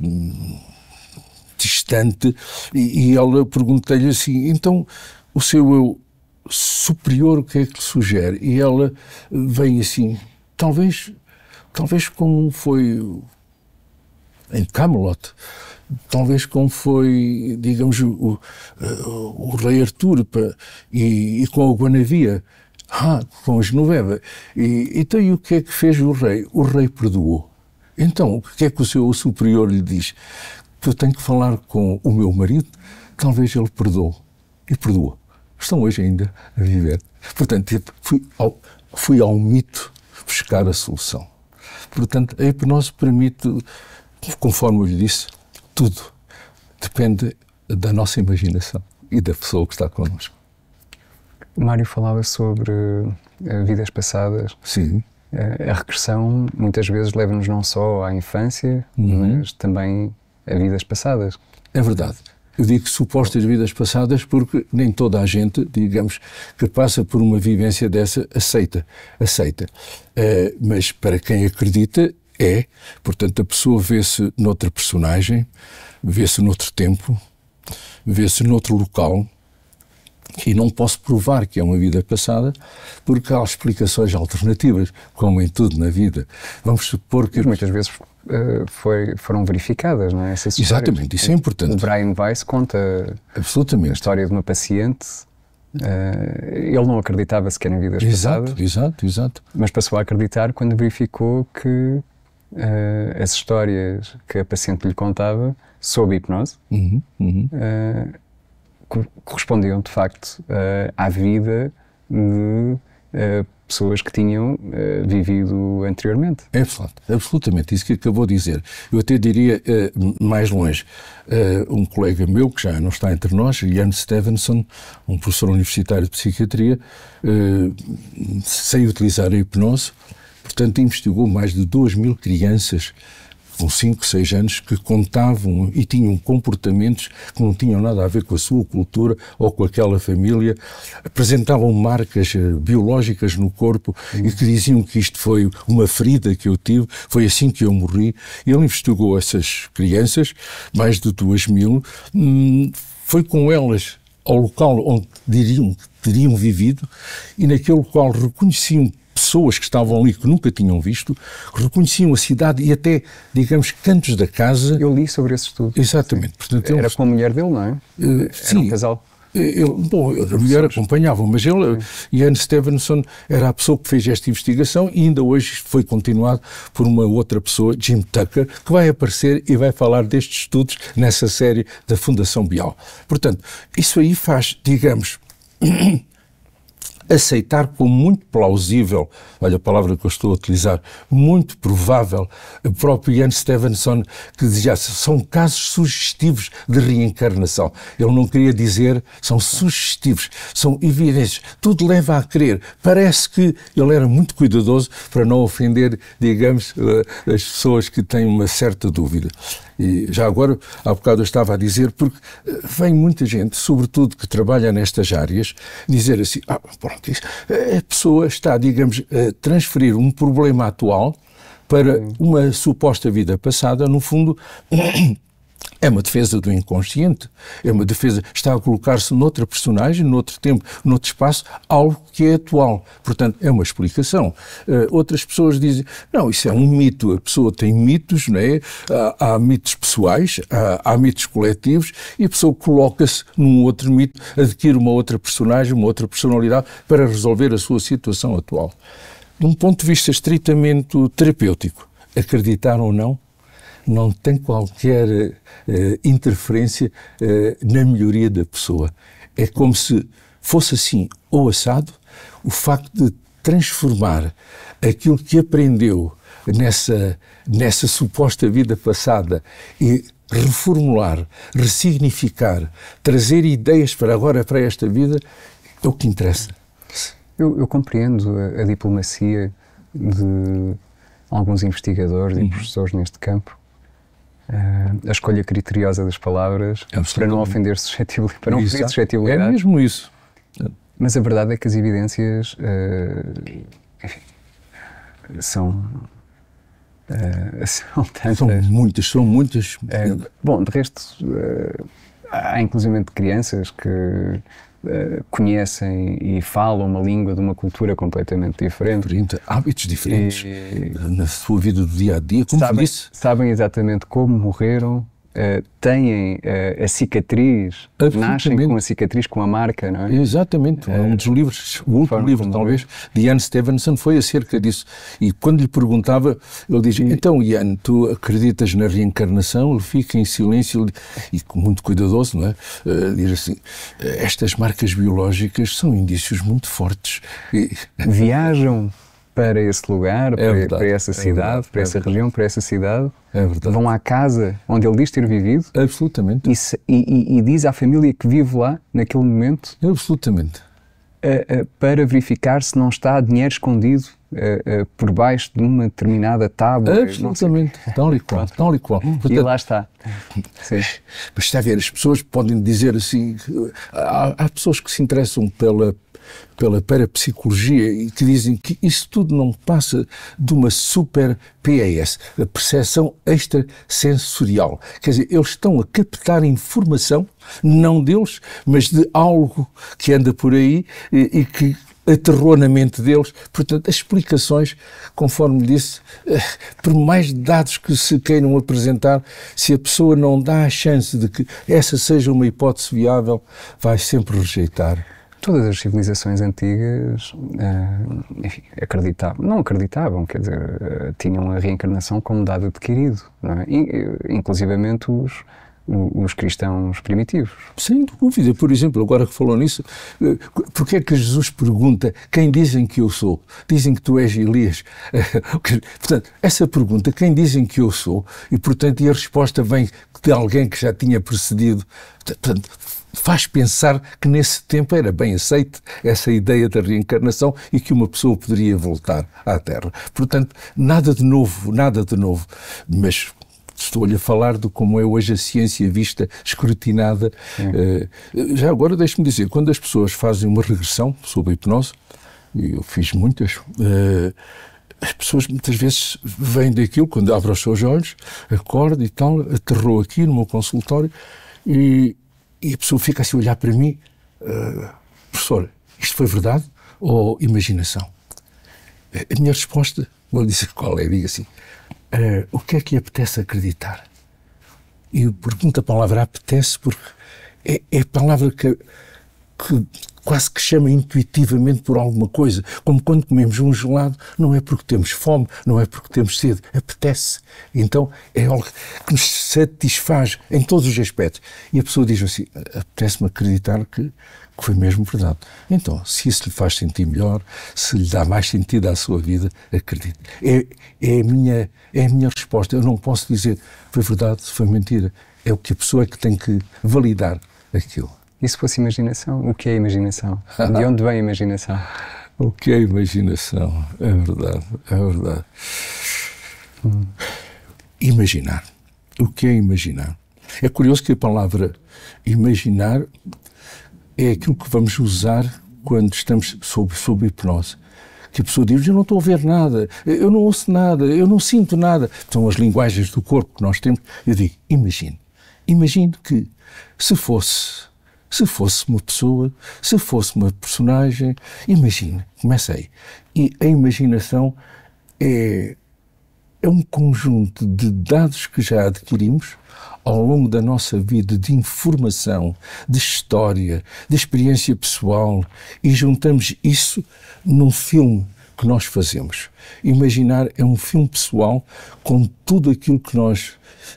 distante, e ela perguntou-lhe assim, então, o seu eu superior, o que é que lhe sugere? E ela vem assim, talvez como foi em Camelot, talvez como foi, digamos, o rei Artur e com a Guinevere, com a Genoveva. Então, e o que é que fez o rei? O rei perdoou. Então, o que é que o seu superior lhe diz? Que eu tenho que falar com o meu marido? Talvez ele perdoe. E perdoou. Estão hoje ainda a viver. Portanto, fui ao mito buscar a solução. Portanto, a hipnose permite, conforme eu lhe disse, tudo. Depende da nossa imaginação e da pessoa que está connosco. O Mário falava sobre vidas passadas. Sim. A regressão muitas vezes leva-nos não só à infância, mas também a vidas passadas. É verdade. Eu digo supostas vidas passadas porque nem toda a gente, digamos, que passa por uma vivência dessa aceita. Mas para quem acredita, É, portanto, a pessoa vê-se noutra personagem, vê-se noutro tempo, vê-se noutro local, e não posso provar que é uma vida passada porque há explicações alternativas, como em tudo na vida. Vamos supor que... Mas muitas vezes foram verificadas, não é? Essas histórias. Exatamente, isso é importante. O Brian Weiss conta absolutamente a história de uma paciente. Ele não acreditava sequer em vidas passadas. Exato. Mas passou a acreditar quando verificou que as histórias que a paciente lhe contava, sob hipnose, correspondiam de facto à vida de pessoas que tinham vivido anteriormente. É absolutamente, isso que acabou de dizer. Eu até diria mais longe. Um colega meu, que já não está entre nós, Ian Stevenson, um professor universitário de psiquiatria, sem utilizar a hipnose, portanto investigou mais de 2.000 crianças com 5, 6 anos, que contavam e tinham comportamentos que não tinham nada a ver com a sua cultura ou com aquela família, apresentavam marcas biológicas no corpo e que diziam que isto foi uma ferida que eu tive, foi assim que eu morri. E ele investigou essas crianças, mais de 2.000, foi com elas ao local onde teriam vivido, e naquele local reconheciam pessoas que estavam ali que nunca tinham visto, reconheciam a cidade e até, digamos, cantos da casa. Eu li sobre esse estudo. Exatamente. Portanto, era com a mulher dele, não é? Sim. Era um casal. A mulher acompanhava, mas ele, Ian Stevenson, era a pessoa que fez esta investigação e ainda hoje foi continuado por uma outra pessoa, Jim Tucker, que vai aparecer e vai falar destes estudos nessa série da Fundação Bial. Portanto, isso aí faz, digamos, aceitar como muito plausível, olha a palavra que eu estou a utilizar, muito provável, o próprio Ian Stevenson, que dizia, são casos sugestivos de reencarnação. Ele não queria dizer, são sugestivos, são evidentes, tudo leva a crer. Parece que ele era muito cuidadoso para não ofender, digamos, as pessoas que têm uma certa dúvida. E já agora, há bocado eu estava a dizer, porque vem muita gente, sobretudo que trabalha nestas áreas, dizer assim, pronto, a pessoa está, digamos, a transferir um problema atual para uma suposta vida passada, no fundo. É uma defesa do inconsciente, é uma defesa, está a colocar-se noutra personagem, noutro tempo, noutro espaço, algo que é atual. Portanto, é uma explicação. Outras pessoas dizem, não, isso é um mito, a pessoa tem mitos, não é? Há mitos pessoais, há mitos coletivos, e a pessoa coloca-se num outro mito, adquire uma outra personagem, uma outra personalidade, para resolver a sua situação atual. De um ponto de vista estritamente terapêutico, acreditar ou não tem qualquer interferência na melhoria da pessoa. É como se fosse assim ou assado, o facto de transformar aquilo que aprendeu nessa suposta vida passada e reformular, ressignificar, trazer ideias para agora, para esta vida, é o que interessa. Eu compreendo a diplomacia de alguns investigadores e professores neste campo, a escolha criteriosa das palavras para não ofender suscetibilidade, para não ferir suscetibilidade. É mesmo isso. Mas a verdade é que as evidências, enfim, são tantas. São muitas. Bom, de resto, há inclusive crianças que conhecem e falam uma língua de uma cultura completamente diferente. Hábitos diferentes na sua vida do dia-a-dia, como disse. Sabem exatamente como morreram, têm a cicatriz, nascem com a cicatriz, com a marca, não é? Exatamente. Um dos livros, o último livro, talvez, de Ian Stevenson, foi acerca disso. E quando lhe perguntava, ele dizia, então, Ian, tu acreditas na reencarnação? Ele fica em silêncio e muito cuidadoso, não é? Diz assim, estas marcas biológicas são indícios muito fortes. Viajam para esse lugar, para essa cidade, para essa região, para essa cidade. É verdade. Vão à casa onde ele diz ter vivido. Absolutamente. E diz à família que vive lá, naquele momento. Absolutamente. Para verificar se não está dinheiro escondido por baixo de uma determinada tábua. Absolutamente. Tal e qual. Portanto, e lá está. Sim. Mas está a ver, as pessoas podem dizer assim, há pessoas que se interessam pela parapsicologia, e que dizem que isso tudo não passa de uma super PAS, a percepção extrasensorial. Quer dizer, eles estão a captar informação, não deles, mas de algo que anda por aí e que aterrou na mente deles. Portanto, as explicações, conforme disse, por mais dados que se queiram apresentar, se a pessoa não dá a chance de que essa seja uma hipótese viável, vai sempre rejeitar. Todas as civilizações antigas, enfim, não acreditavam, quer dizer, tinham a reencarnação como dado adquirido, não é? Inclusivamente os cristãos primitivos. Sem dúvida. Por exemplo, agora que falou nisso, porque é que Jesus pergunta quem dizem que eu sou? Dizem que tu és Elias. Portanto, essa pergunta, quem dizem que eu sou? E, portanto, a resposta vem de alguém que já tinha precedido. Portanto, faz pensar que nesse tempo era bem aceite essa ideia da reencarnação e que uma pessoa poderia voltar à Terra. Portanto, nada de novo, nada de novo. Mas estou-lhe a falar de como é hoje a ciência vista, escrutinada. Já agora, deixe-me dizer, quando as pessoas fazem uma regressão sob a hipnose, e eu fiz muitas, as pessoas muitas vezes vêm daquilo, quando abrem os seus olhos, acorda e tal, aterrou aqui no meu consultório, e a pessoa fica assim a olhar para mim, professor, isto foi verdade ou imaginação? A minha resposta, vou lhe dizer qual é, diga assim, o que é que apetece acreditar? E eu pergunto a palavra apetece porque é a palavra que quase que chama intuitivamente por alguma coisa, como quando comemos um gelado, não é porque temos fome, não é porque temos sede, apetece. Então é algo que nos satisfaz em todos os aspectos. E a pessoa diz assim, apetece-me acreditar que foi mesmo verdade. Então, se isso lhe faz sentir melhor, se lhe dá mais sentido à sua vida, acredite. É a minha resposta. Eu não posso dizer foi verdade, foi mentira. É o que a pessoa é que tem que validar aquilo. E se fosse imaginação? O que é imaginação? De onde vem a imaginação? O que é imaginação? É verdade, é verdade. Imaginar. O que é imaginar? É curioso que a palavra imaginar é aquilo que vamos usar quando estamos sob hipnose. Que a pessoa diz, eu não estou a ver nada, eu não ouço nada, eu não sinto nada. São as linguagens do corpo que nós temos. Eu digo, imagine. Imagine que se fosse uma pessoa, se fosse uma personagem, imagine, começa aí. E a imaginação é um conjunto de dados que já adquirimos ao longo da nossa vida, de informação, de história, de experiência pessoal, e juntamos isso num filme que nós fazemos. Imaginar é um filme pessoal com tudo aquilo que nós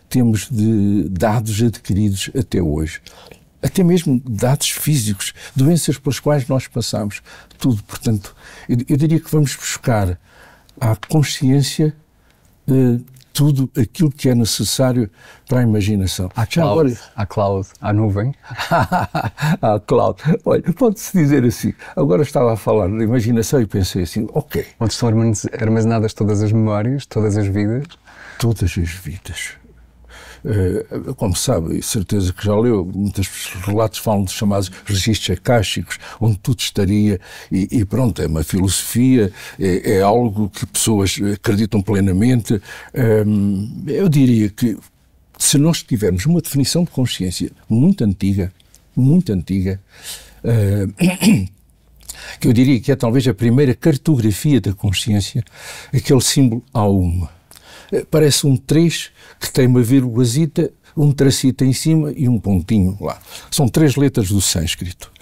temos de dados adquiridos até hoje. Até mesmo dados físicos, doenças pelas quais nós passamos, tudo. Portanto, eu diria que vamos buscar à consciência tudo aquilo que é necessário para a imaginação. À cloud, à nuvem. À cloud. Olha, pode-se dizer assim, agora estava a falar da imaginação e pensei assim, ok. Onde estão armazenadas todas as memórias, todas as vidas? Todas as vidas. Como sabe, certeza que já leu, muitos relatos falam dos chamados registros akáshicos, onde tudo estaria, e pronto, é uma filosofia, é algo que pessoas acreditam plenamente. Eu diria que se nós tivermos uma definição de consciência muito antiga, que eu diria que é talvez a primeira cartografia da consciência, aquele símbolo A1. Parece um 3 que tem uma vírgulazita, um tracito em cima e um pontinho lá. São 3 letras do sânscrito.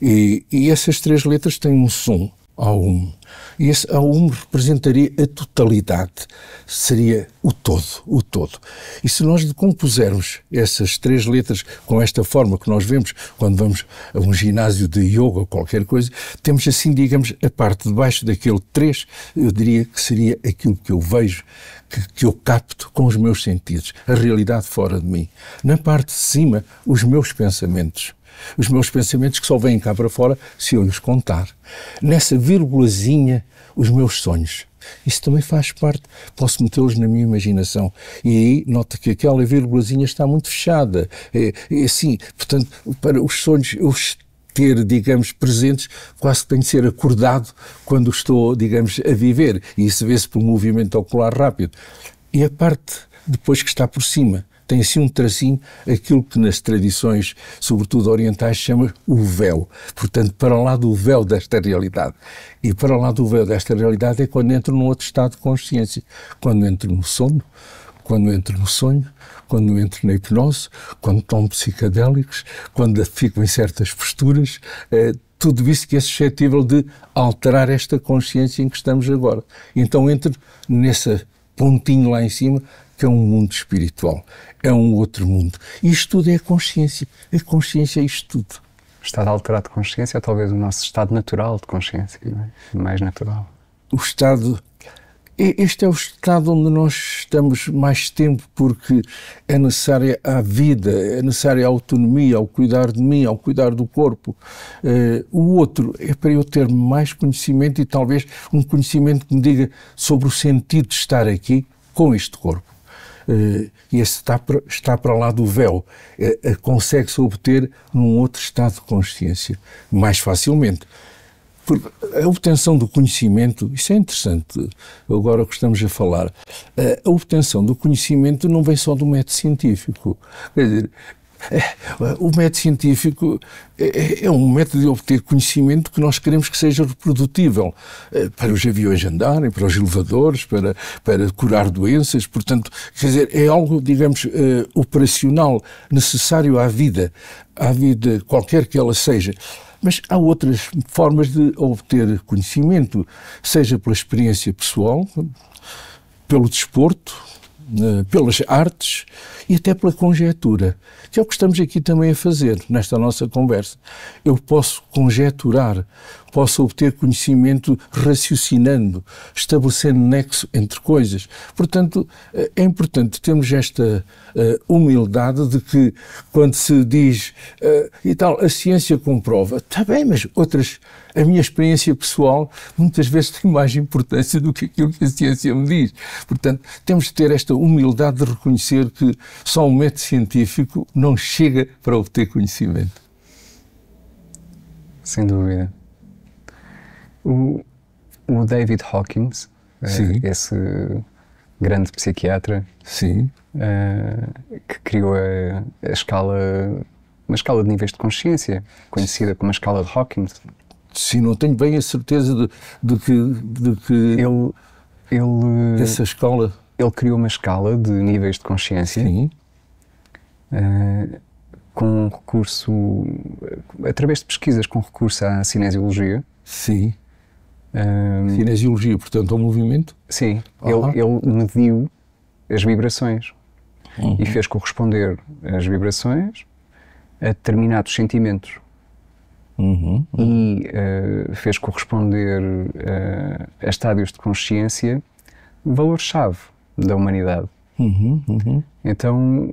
E essas 3 letras têm um som, A1. E esse A1 representaria a totalidade, seria o todo. E se nós decompusermos essas 3 letras com esta forma que nós vemos quando vamos a um ginásio de yoga ou qualquer coisa, temos assim, digamos, a parte de baixo daquele 3, eu diria que seria aquilo que eu vejo, que eu capto com os meus sentidos, a realidade fora de mim. Na parte de cima, os meus pensamentos. Os meus pensamentos que só vêm cá para fora se eu lhes contar. Nessa vírgulazinha, os meus sonhos. Isso também faz parte, posso metê-los na minha imaginação. E aí nota que aquela vírgulazinha está muito fechada. É assim, portanto, para os sonhos, eu ter, digamos, presentes, quase que tenho de ser acordado quando estou, digamos, a viver. E isso vê-se pelo movimento ocular rápido. E a parte depois que está por cima tem assim um tracinho, aquilo que nas tradições, sobretudo orientais, chama o véu. Portanto, para lá do véu desta realidade. E para lá do véu desta realidade é quando entro num outro estado de consciência. Quando entro no sono, quando entro no sonho, quando entro na hipnose, quando tomo psicadélicos, quando fico em certas posturas, tudo isso que é suscetível de alterar esta consciência em que estamos agora. Então entro nesse pontinho lá em cima, que é um mundo espiritual, é um outro mundo. E isto tudo é a consciência. A consciência é isto tudo. O estado alterado de consciência é talvez o nosso estado natural de consciência, não é? Mais natural. O estado... Este é o estado onde nós estamos mais tempo, porque é necessária a vida, é necessária a autonomia, ao cuidar de mim, ao cuidar do corpo. O outro é para eu ter mais conhecimento e talvez um conhecimento que me diga sobre o sentido de estar aqui com este corpo. E esse está para lá do véu. Consegue-se obter num outro estado de consciência, mais facilmente. Porque a obtenção do conhecimento, isso é interessante, agora que estamos a falar, a obtenção do conhecimento não vem só do método científico. Quer dizer, o método científico é um método de obter conhecimento que nós queremos que seja reprodutível para os aviões andarem, para os elevadores, para curar doenças. Portanto, quer dizer, é algo, digamos, operacional, necessário à vida qualquer que ela seja. Mas há outras formas de obter conhecimento, seja pela experiência pessoal, pelo desporto, pelas artes e até pela conjetura, que é o que estamos aqui também a fazer nesta nossa conversa. Eu posso conjeturar, posso obter conhecimento raciocinando, estabelecendo nexo entre coisas. Portanto, é importante termos esta humildade de que, quando se diz e tal, a ciência comprova, está bem, mas a minha experiência pessoal muitas vezes tem mais importância do que aquilo que a ciência me diz. Portanto, temos de ter esta humildade de reconhecer que só um método científico não chega para obter conhecimento. Sem dúvida. O David Hawkins, esse grande psiquiatra, sim, que criou uma escala de níveis de consciência, conhecida como a escala de Hawkins. Sim, não tenho bem a certeza de que essa escala... Ele criou uma escala de níveis de consciência, sim, com recurso, através de pesquisas com recurso à cinesiologia. Sim. Cinesiologia, portanto, ao movimento? Sim. Ele mediu as vibrações e fez corresponder as vibrações a determinados sentimentos. E fez corresponder a estádios de consciência valores-chave da humanidade. Então,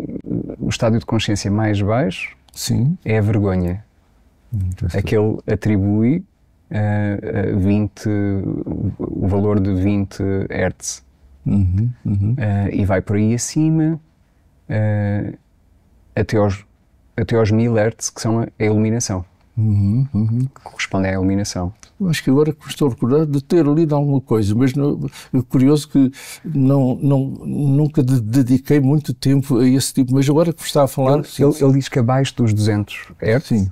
o estádio de consciência mais baixo, sim, é a vergonha. A que ele atribui o valor de 20 Hz. E vai por aí acima até aos 1000 Hz, que são a iluminação. Que correspondem à iluminação. Acho que agora que estou a recordar de ter lido alguma coisa, mas é curioso que nunca dediquei muito tempo a esse tipo, mas agora que está a falar... Ele diz que abaixo dos 200 Hz, sim,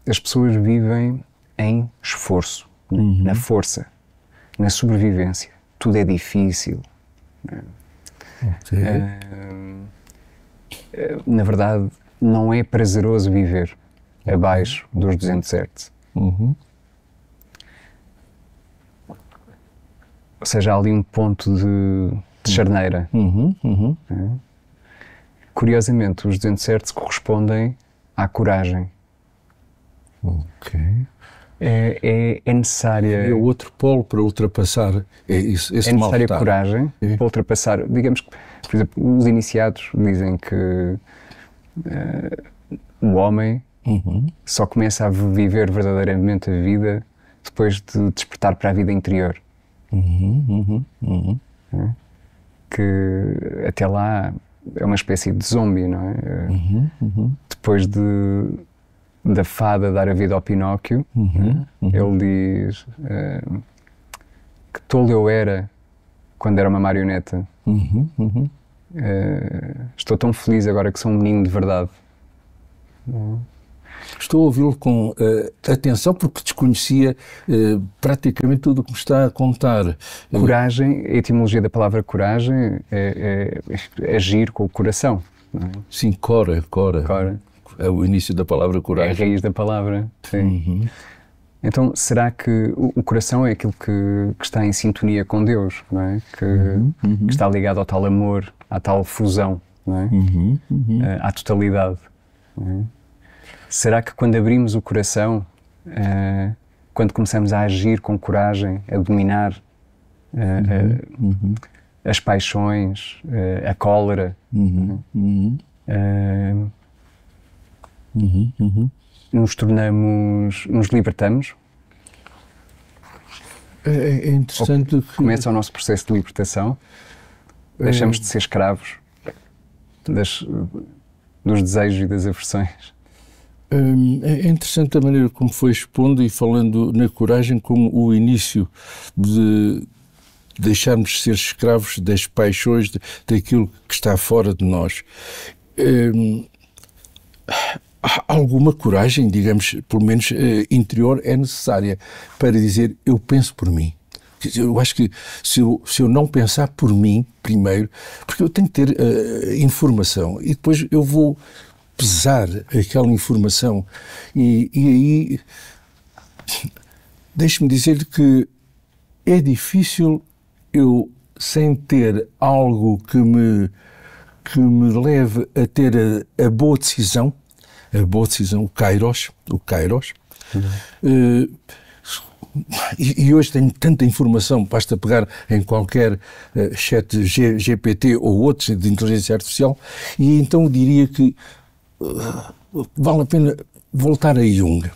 as pessoas vivem em esforço, na força, na sobrevivência. Tudo é difícil. Na verdade, não é prazeroso viver abaixo dos 200 Hz. Ou seja, há ali um ponto de charneira. Curiosamente, os 200 Hz correspondem à coragem. É necessária... É o outro polo para ultrapassar esse é necessária coragem para ultrapassar. Digamos que, por exemplo, os iniciados dizem que o homem só começa a viver verdadeiramente a vida depois de despertar para a vida interior. Que até lá é uma espécie de zombie, não é? Depois de da fada dar a vida ao Pinóquio. Ele diz que tolo eu era quando era uma marioneta. Estou tão feliz agora que sou um menino de verdade. Estou a ouvi-lo com atenção porque desconhecia praticamente tudo o que me está a contar. Coragem, a etimologia da palavra coragem é agir com o coração. Não é? Sim, cora. É o início da palavra coragem. É a raiz da palavra, sim. Então, será que o coração é aquilo que está em sintonia com Deus, não é? Que está ligado ao tal amor, à tal fusão, não é? À totalidade. Não é? Será que quando abrimos o coração, quando começamos a agir com coragem, a dominar as paixões, a cólera, nos libertamos? É interessante que começa o nosso processo de libertação, deixamos de ser escravos dos desejos e das aversões. É interessante a maneira como foi expondo e falando na coragem como o início de deixarmos de ser escravos das paixões, daquilo que está fora de nós. Alguma coragem, digamos, pelo menos interior, é necessária para dizer eu penso por mim. Eu acho que se eu não pensar por mim primeiro, porque eu tenho que ter informação e depois eu vou pesar aquela informação e aí deixe-me dizer que é difícil eu, sem ter algo que me leve a ter a boa decisão, o kairos, e hoje tenho tanta informação, basta pegar em qualquer chat GPT ou outros de inteligência artificial, e então eu diria que vale a pena voltar a Jung,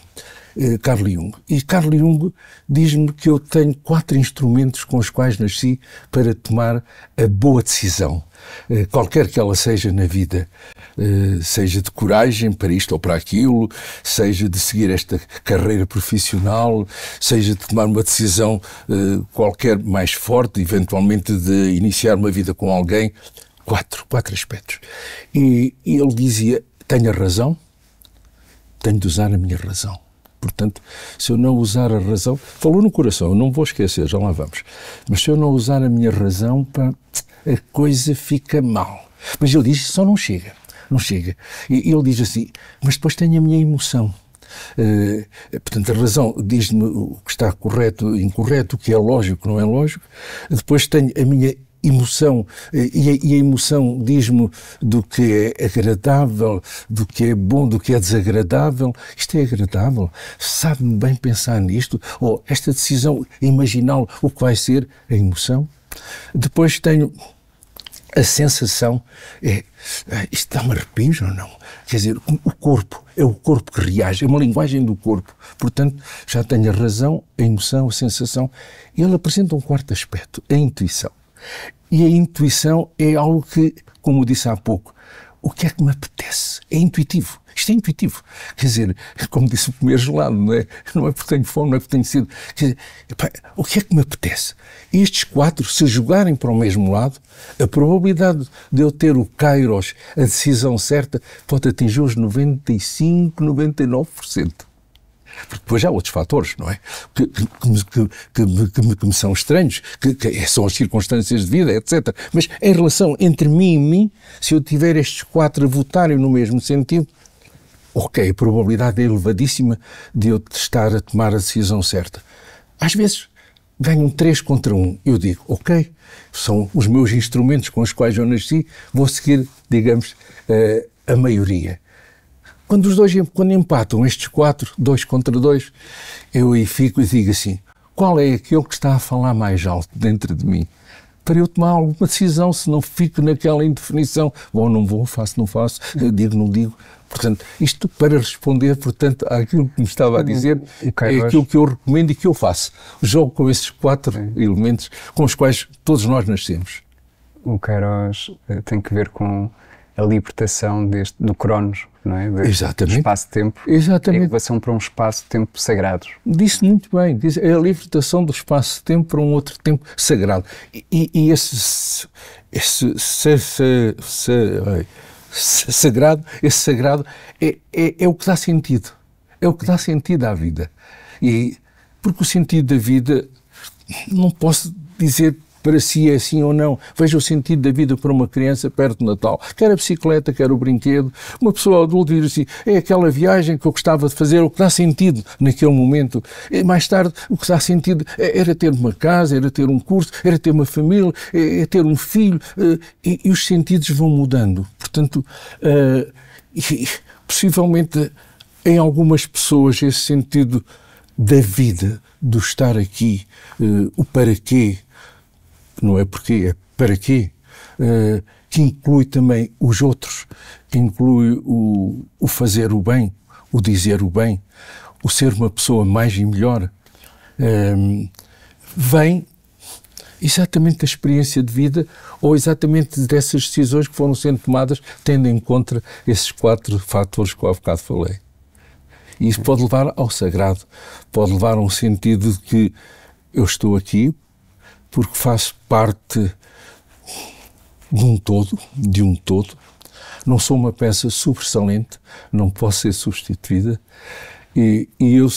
Carl Jung. E Carl Jung diz-me que eu tenho 4 instrumentos com os quais nasci para tomar a boa decisão, qualquer que ela seja na vida, seja de coragem para isto ou para aquilo, seja de seguir esta carreira profissional, seja de tomar uma decisão qualquer mais forte, eventualmente de iniciar uma vida com alguém. 4 aspectos. E ele dizia, tenho a razão, tenho de usar a minha razão. Portanto, se eu não usar a razão, falou no coração, eu não vou esquecer, já lá vamos, mas se eu não usar a minha razão, pá, a coisa fica mal. Mas ele diz, só não chega. E ele diz assim, mas depois tenho a minha emoção. Portanto, a razão diz-me o que está correto e incorreto, o que é lógico, o que não é lógico. Depois tenho a minha emoção, e a emoção diz-me do que é agradável, do que é bom, do que é desagradável. Isto é agradável? Sabe-me bem pensar nisto? Ou esta decisão, imaginar o que vai ser a emoção? Depois tenho a sensação, isto dá-me arrepios ou não? Quer dizer, o corpo, é o corpo que reage, é uma linguagem do corpo. Portanto, já tenho a razão, a emoção, a sensação. E ele apresenta um 4º aspecto, a intuição. E a intuição é algo que, como eu disse há pouco, o que é que me apetece? É intuitivo. Isto é intuitivo. Quer dizer, como disse o comer gelado, não é? Não é porque tenho fome, não é porque tenho sede. Quer dizer, o que é que me apetece? E estes 4, se jogarem para o mesmo lado, a probabilidade de eu ter o kairos, a decisão certa, pode atingir os 95, 99%. Porque depois há outros fatores, não é? Que me são estranhos, que são as circunstâncias de vida, etc. Mas em relação entre mim e mim, se eu tiver estes 4 a votarem no mesmo sentido, ok, a probabilidade é elevadíssima de eu estar a tomar a decisão certa. Às vezes ganham 3 contra 1. Eu digo, ok, são os meus instrumentos com os quais eu nasci, vou seguir, digamos, a maioria. Quando empatam estes 4, 2 contra 2, eu aí fico e digo assim, qual é aquele que está a falar mais alto dentro de mim? Para eu tomar alguma decisão, se não fico naquela indefinição, vou, não vou, faço, não faço, digo, não digo. Portanto, isto para responder, portanto, àquilo que me estava a dizer, é aquilo que eu recomendo e que eu faço. Jogo com esses 4 elementos com os quais todos nós nascemos. O kairos tem que ver com a libertação do Cronos, não é? Do Exatamente. espaço-tempo. Exatamente. A elevação para um espaço-tempo sagrado. Disse muito bem, é a libertação do espaço-tempo para um outro tempo sagrado. E esse sagrado é o que dá sentido. É o que dá sentido à vida. Porque o sentido da vida, não posso dizer para si é assim ou não. Veja o sentido da vida para uma criança perto do Natal. Quer a bicicleta, quer o brinquedo. Uma pessoa adulta diz assim, é aquela viagem que eu gostava de fazer, o que dá sentido naquele momento. E mais tarde, o que dá sentido era ter uma casa, era ter um curso, era ter uma família, era ter um filho. E os sentidos vão mudando. Portanto, possivelmente, em algumas pessoas, esse sentido da vida, do estar aqui, o para quê, não é porquê, é para quê, que inclui também os outros, que inclui o fazer o bem, o dizer o bem, o ser uma pessoa mais e melhor, vem exatamente da experiência de vida ou exatamente dessas decisões que foram sendo tomadas tendo em conta esses 4 fatores que eu há bocado falei. E isso pode levar ao sagrado, pode levar a um sentido de que eu estou aqui porque faço parte de um todo, não sou uma peça sobressalente, não posso ser substituída, e eu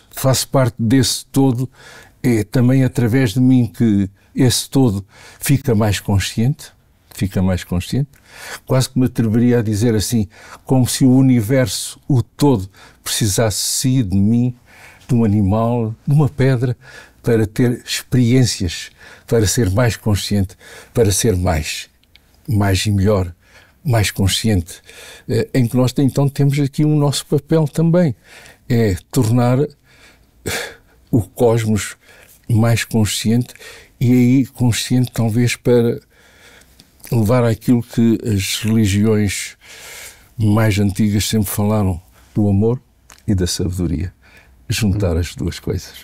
faço parte desse todo, é também através de mim que esse todo fica mais consciente, quase que me atreveria a dizer assim, como se o universo, o todo, precisasse de mim, de um animal, de uma pedra, para ter experiências, para ser mais consciente, para ser mais e melhor, mais consciente, em que nós então temos aqui um nosso papel também, é tornar o cosmos mais consciente e aí consciente talvez para levar àquilo que as religiões mais antigas sempre falaram, do amor e da sabedoria, juntar as duas coisas.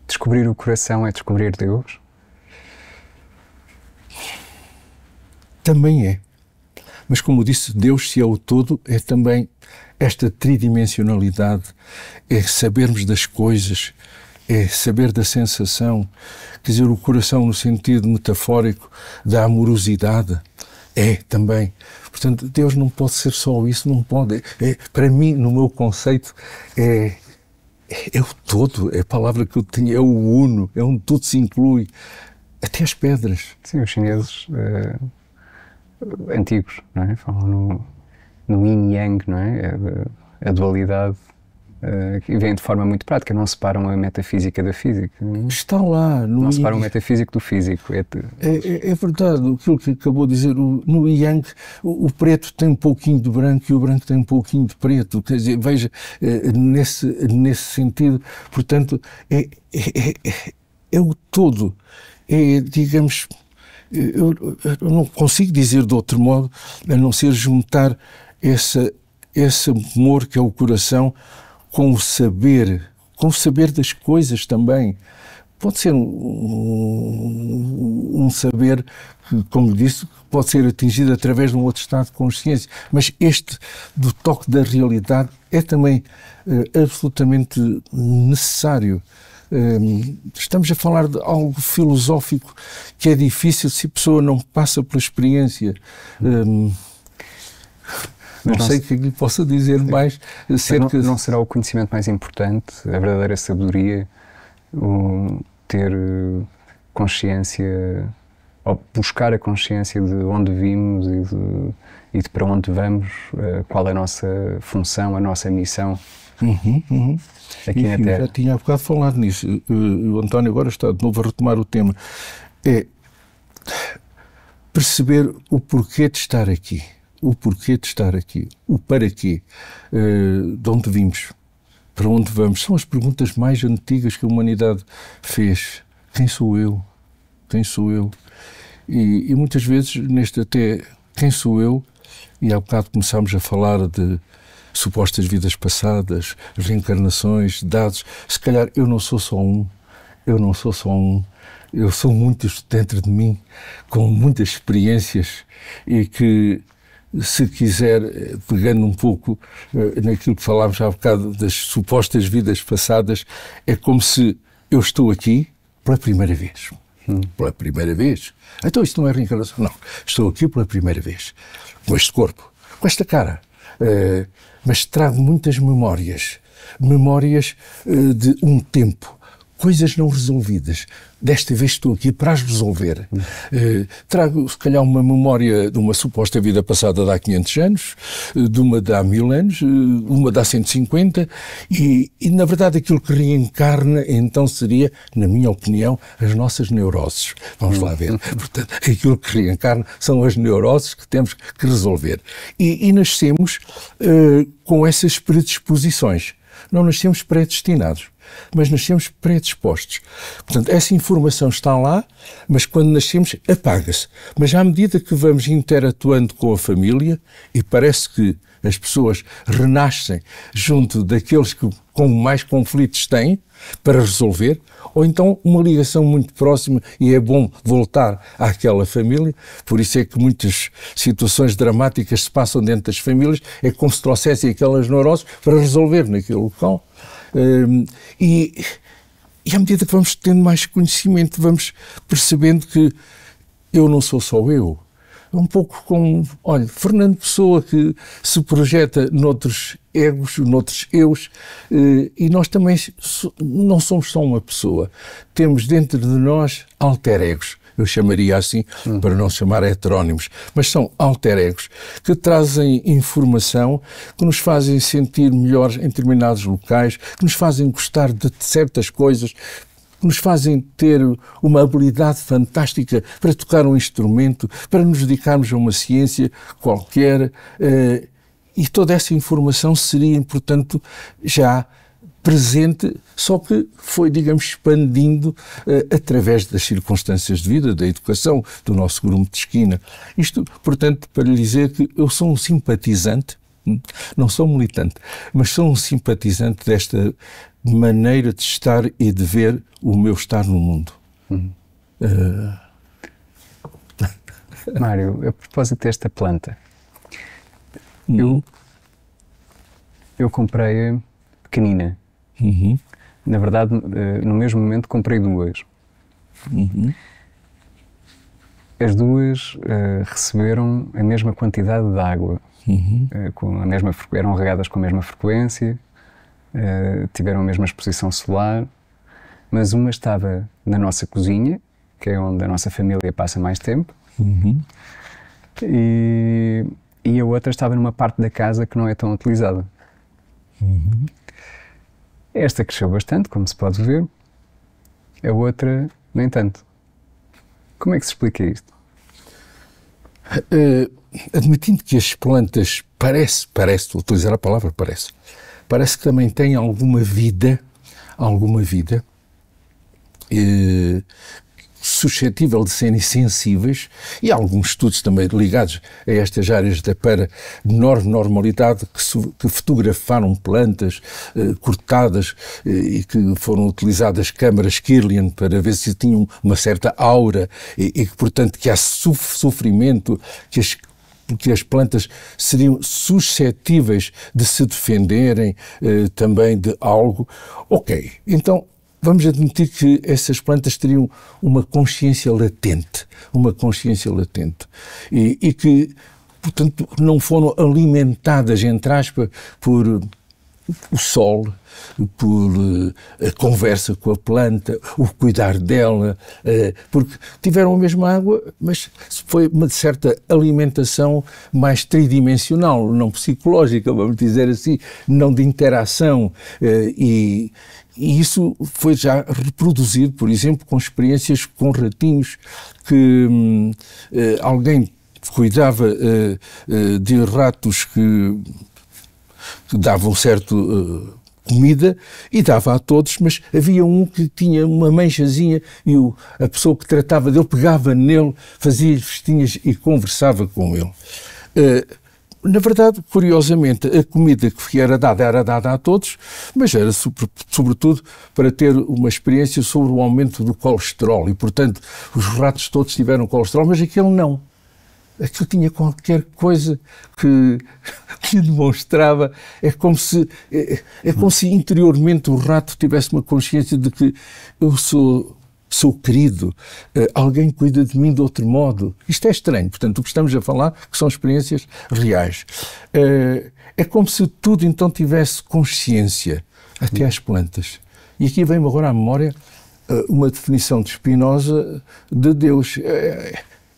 Descobrir o coração é descobrir Deus? Também é. Mas como disse, Deus, se é o todo, é também esta tridimensionalidade, é sabermos das coisas, é saber da sensação, quer dizer, o coração no sentido metafórico da amorosidade, é também. Portanto, Deus não pode ser só isso, não pode. Para mim, no meu conceito, é o todo, é a palavra que eu tinha, é o uno, é onde tudo se inclui, até as pedras. Sim, os chineses antigos, não é? Falam no yin yang, não é? A dualidade que vem de forma muito prática, não separam a metafísica da física. Está lá. Não separam o metafísico do físico. É verdade, aquilo que acabou de dizer, no yang o preto tem um pouquinho de branco e o branco tem um pouquinho de preto, quer dizer, veja, nesse sentido, portanto, é o todo, digamos, eu não consigo dizer de outro modo, a não ser juntar esse amor que é o coração com o saber das coisas também. Pode ser um saber que, como disse, pode ser atingido através de um outro estado de consciência, mas este do toque da realidade é também absolutamente necessário. Estamos a falar de algo filosófico que é difícil se a pessoa não passa pela experiência. Não sei o que lhe possa dizer mais acerca... Não será o conhecimento mais importante, a verdadeira sabedoria, ter consciência, ou buscar a consciência de onde vimos e de para onde vamos, qual é a nossa função, a nossa missão aqui na Terra. Já tinha há bocado falado nisso. O António agora está de novo a retomar o tema. É perceber o porquê de estar aqui. O porquê de estar aqui, o para quê, de onde vimos, para onde vamos. São as perguntas mais antigas que a humanidade fez. Quem sou eu? Quem sou eu? E muitas vezes, neste até quem sou eu, e há bocado começámos a falar de supostas vidas passadas, reencarnações, dados, se calhar eu não sou só um, eu sou muito dentro de mim, com muitas experiências e que, se quiser, pegando um pouco naquilo que falámos há bocado das supostas vidas passadas, é como se eu estou aqui pela primeira vez. Pela primeira vez. Então isto não é reencarnação? Não. Estou aqui pela primeira vez. Com este corpo, com esta cara. Mas trago muitas memórias. Memórias de um tempo. Coisas não resolvidas. Desta vez estou aqui para as resolver. Trago, se calhar, uma memória de uma suposta vida passada de há 500 anos, de uma de há 1000 anos, uma de há 150, e na verdade aquilo que reencarna então seria, na minha opinião, as nossas neuroses. Vamos lá ver. Portanto, aquilo que reencarna são as neuroses que temos que resolver. E nascemos com essas predisposições. Não nascemos predestinados, mas nascemos predispostos. Portanto, essa informação está lá, mas quando nascemos apaga-se. Mas à medida que vamos interatuando com a família, e parece que as pessoas renascem junto daqueles que com mais conflitos têm para resolver, ou então uma ligação muito próxima e é bom voltar àquela família. Por isso é que muitas situações dramáticas se passam dentro das famílias, é como se trouxessem aquelas neuroses para resolver naquele local. E à medida que vamos tendo mais conhecimento, vamos percebendo que eu não sou só eu. É um pouco como, olha, Fernando Pessoa, que se projeta noutros egos, noutros eus, e nós também não somos só uma pessoa. Temos dentro de nós alter egos. Eu chamaria assim, para não chamar heterónimos, mas são alter egos que trazem informação, que nos fazem sentir melhores em determinados locais, que nos fazem gostar de certas coisas, que nos fazem ter uma habilidade fantástica para tocar um instrumento, para nos dedicarmos a uma ciência qualquer, e toda essa informação seria, portanto, já presente, só que foi, digamos, expandindo através das circunstâncias de vida, da educação, do nosso grupo de esquina. Isto, portanto, para lhe dizer que eu sou um simpatizante, não sou militante, mas sou um simpatizante desta maneira de estar e de ver o meu estar no mundo. Mário, a propósito desta planta, eu comprei pequenina. Na verdade, no mesmo momento comprei duas. As duas receberam a mesma quantidade de água, eram regadas com a mesma frequência, tiveram a mesma exposição solar, mas uma estava na nossa cozinha, que é onde a nossa família passa mais tempo, e a outra estava numa parte da casa que não é tão utilizada. Esta cresceu bastante, como se pode ver, a outra nem tanto. Como é que se explica isto? Admitindo que as plantas parece, vou utilizar a palavra parece que também têm alguma vida, suscetível de serem sensíveis, e há alguns estudos também ligados a estas áreas da paranormalidade que fotografaram plantas cortadas e que foram utilizadas câmaras Kirlian para ver se tinham uma certa aura e que, portanto, que há sofrimento, que as plantas seriam suscetíveis de se defenderem também de algo. Ok, então vamos admitir que essas plantas teriam uma consciência latente, e que, portanto, não foram alimentadas, entre aspas, por o sol, por a conversa com a planta, o cuidar dela, porque tiveram a mesma água, mas foi uma certa alimentação mais tridimensional, não psicológica, vamos dizer assim, não de interação, e isso foi já reproduzido, por exemplo, com experiências com ratinhos, que alguém cuidava de ratos que davam certo comida e dava a todos, mas havia um que tinha uma manchazinha e a pessoa que tratava dele pegava nele, fazia festinhas e conversava com ele. Na verdade, curiosamente, a comida que era dada a todos, mas era sobretudo para ter uma experiência sobre o aumento do colesterol e, portanto, os ratos todos tiveram colesterol, mas aquele não. Aquilo tinha qualquer coisa que demonstrava, é como se interiormente o rato tivesse uma consciência de que eu sou querido, alguém cuida de mim de outro modo. Isto é estranho, portanto, o que estamos a falar que são experiências reais. É como se tudo então tivesse consciência, até às plantas. E aqui vem-me agora à memória uma definição de Spinoza de Deus.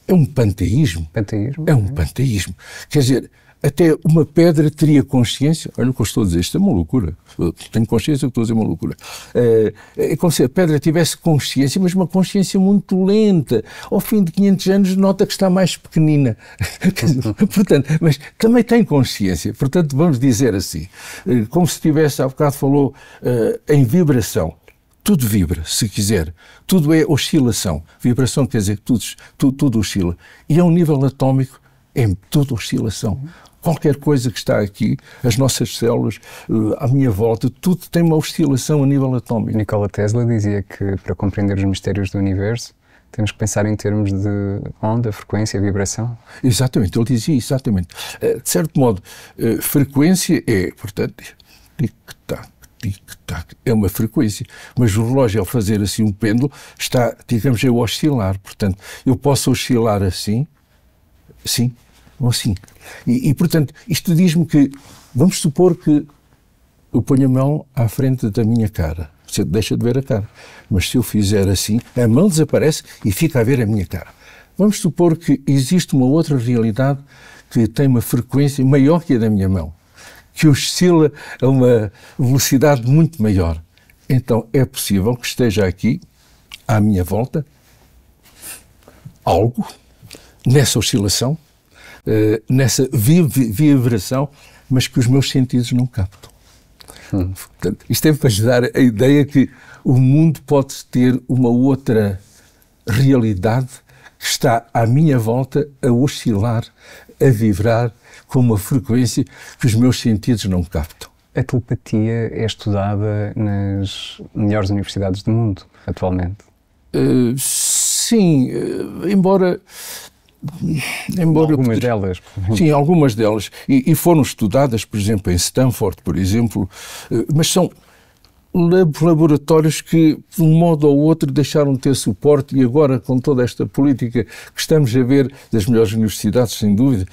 É um panteísmo. Panteísmo? É um panteísmo. Quer dizer, até uma pedra teria consciência. Olha o que eu estou a dizer, isto é uma loucura. Eu tenho consciência que estou a dizer uma loucura. É como se a pedra tivesse consciência, mas uma consciência muito lenta. Ao fim de 500 anos nota que está mais pequenina. Portanto, mas também tem consciência. Portanto, vamos dizer assim, como se tivesse, há bocado falou, em vibração. Tudo vibra, se quiser. Tudo é oscilação. Vibração quer dizer que tudo oscila. E a um nível atómico é tudo oscilação. Qualquer coisa que está aqui, as nossas células, à minha volta, tudo tem uma oscilação a nível atómico. Nikola Tesla dizia que para compreender os mistérios do universo temos que pensar em termos de onda, frequência, vibração. Exatamente, ele dizia exatamente. De certo modo, frequência é, portanto, tic-tac, tic-tac, é uma frequência, mas o relógio, ao fazer assim um pêndulo, está, digamos, a oscilar. Portanto, eu posso oscilar assim, ou assim. E, portanto, isto diz-me que, vamos supor que eu ponho a mão à frente da minha cara. Você deixa de ver a cara. Mas se eu fizer assim, a mão desaparece e fica a ver a minha cara. Vamos supor que existe uma outra realidade que tem uma frequência maior que a da minha mão, que oscila a uma velocidade muito maior. Então é possível que esteja aqui, à minha volta, algo nessa oscilação, nessa vibração, mas que os meus sentidos não captam. Portanto, isto é para dar a ideia que o mundo pode ter uma outra realidade que está à minha volta a oscilar, a vibrar com uma frequência que os meus sentidos não captam. A telepatia é estudada nas melhores universidades do mundo, atualmente? Sim, embora algumas delas. Sim, algumas delas. E foram estudadas, por exemplo, em Stanford, por exemplo, mas são laboratórios que, de um modo ou outro, deixaram de ter suporte e agora, com toda esta política que estamos a ver das melhores universidades, sem dúvida,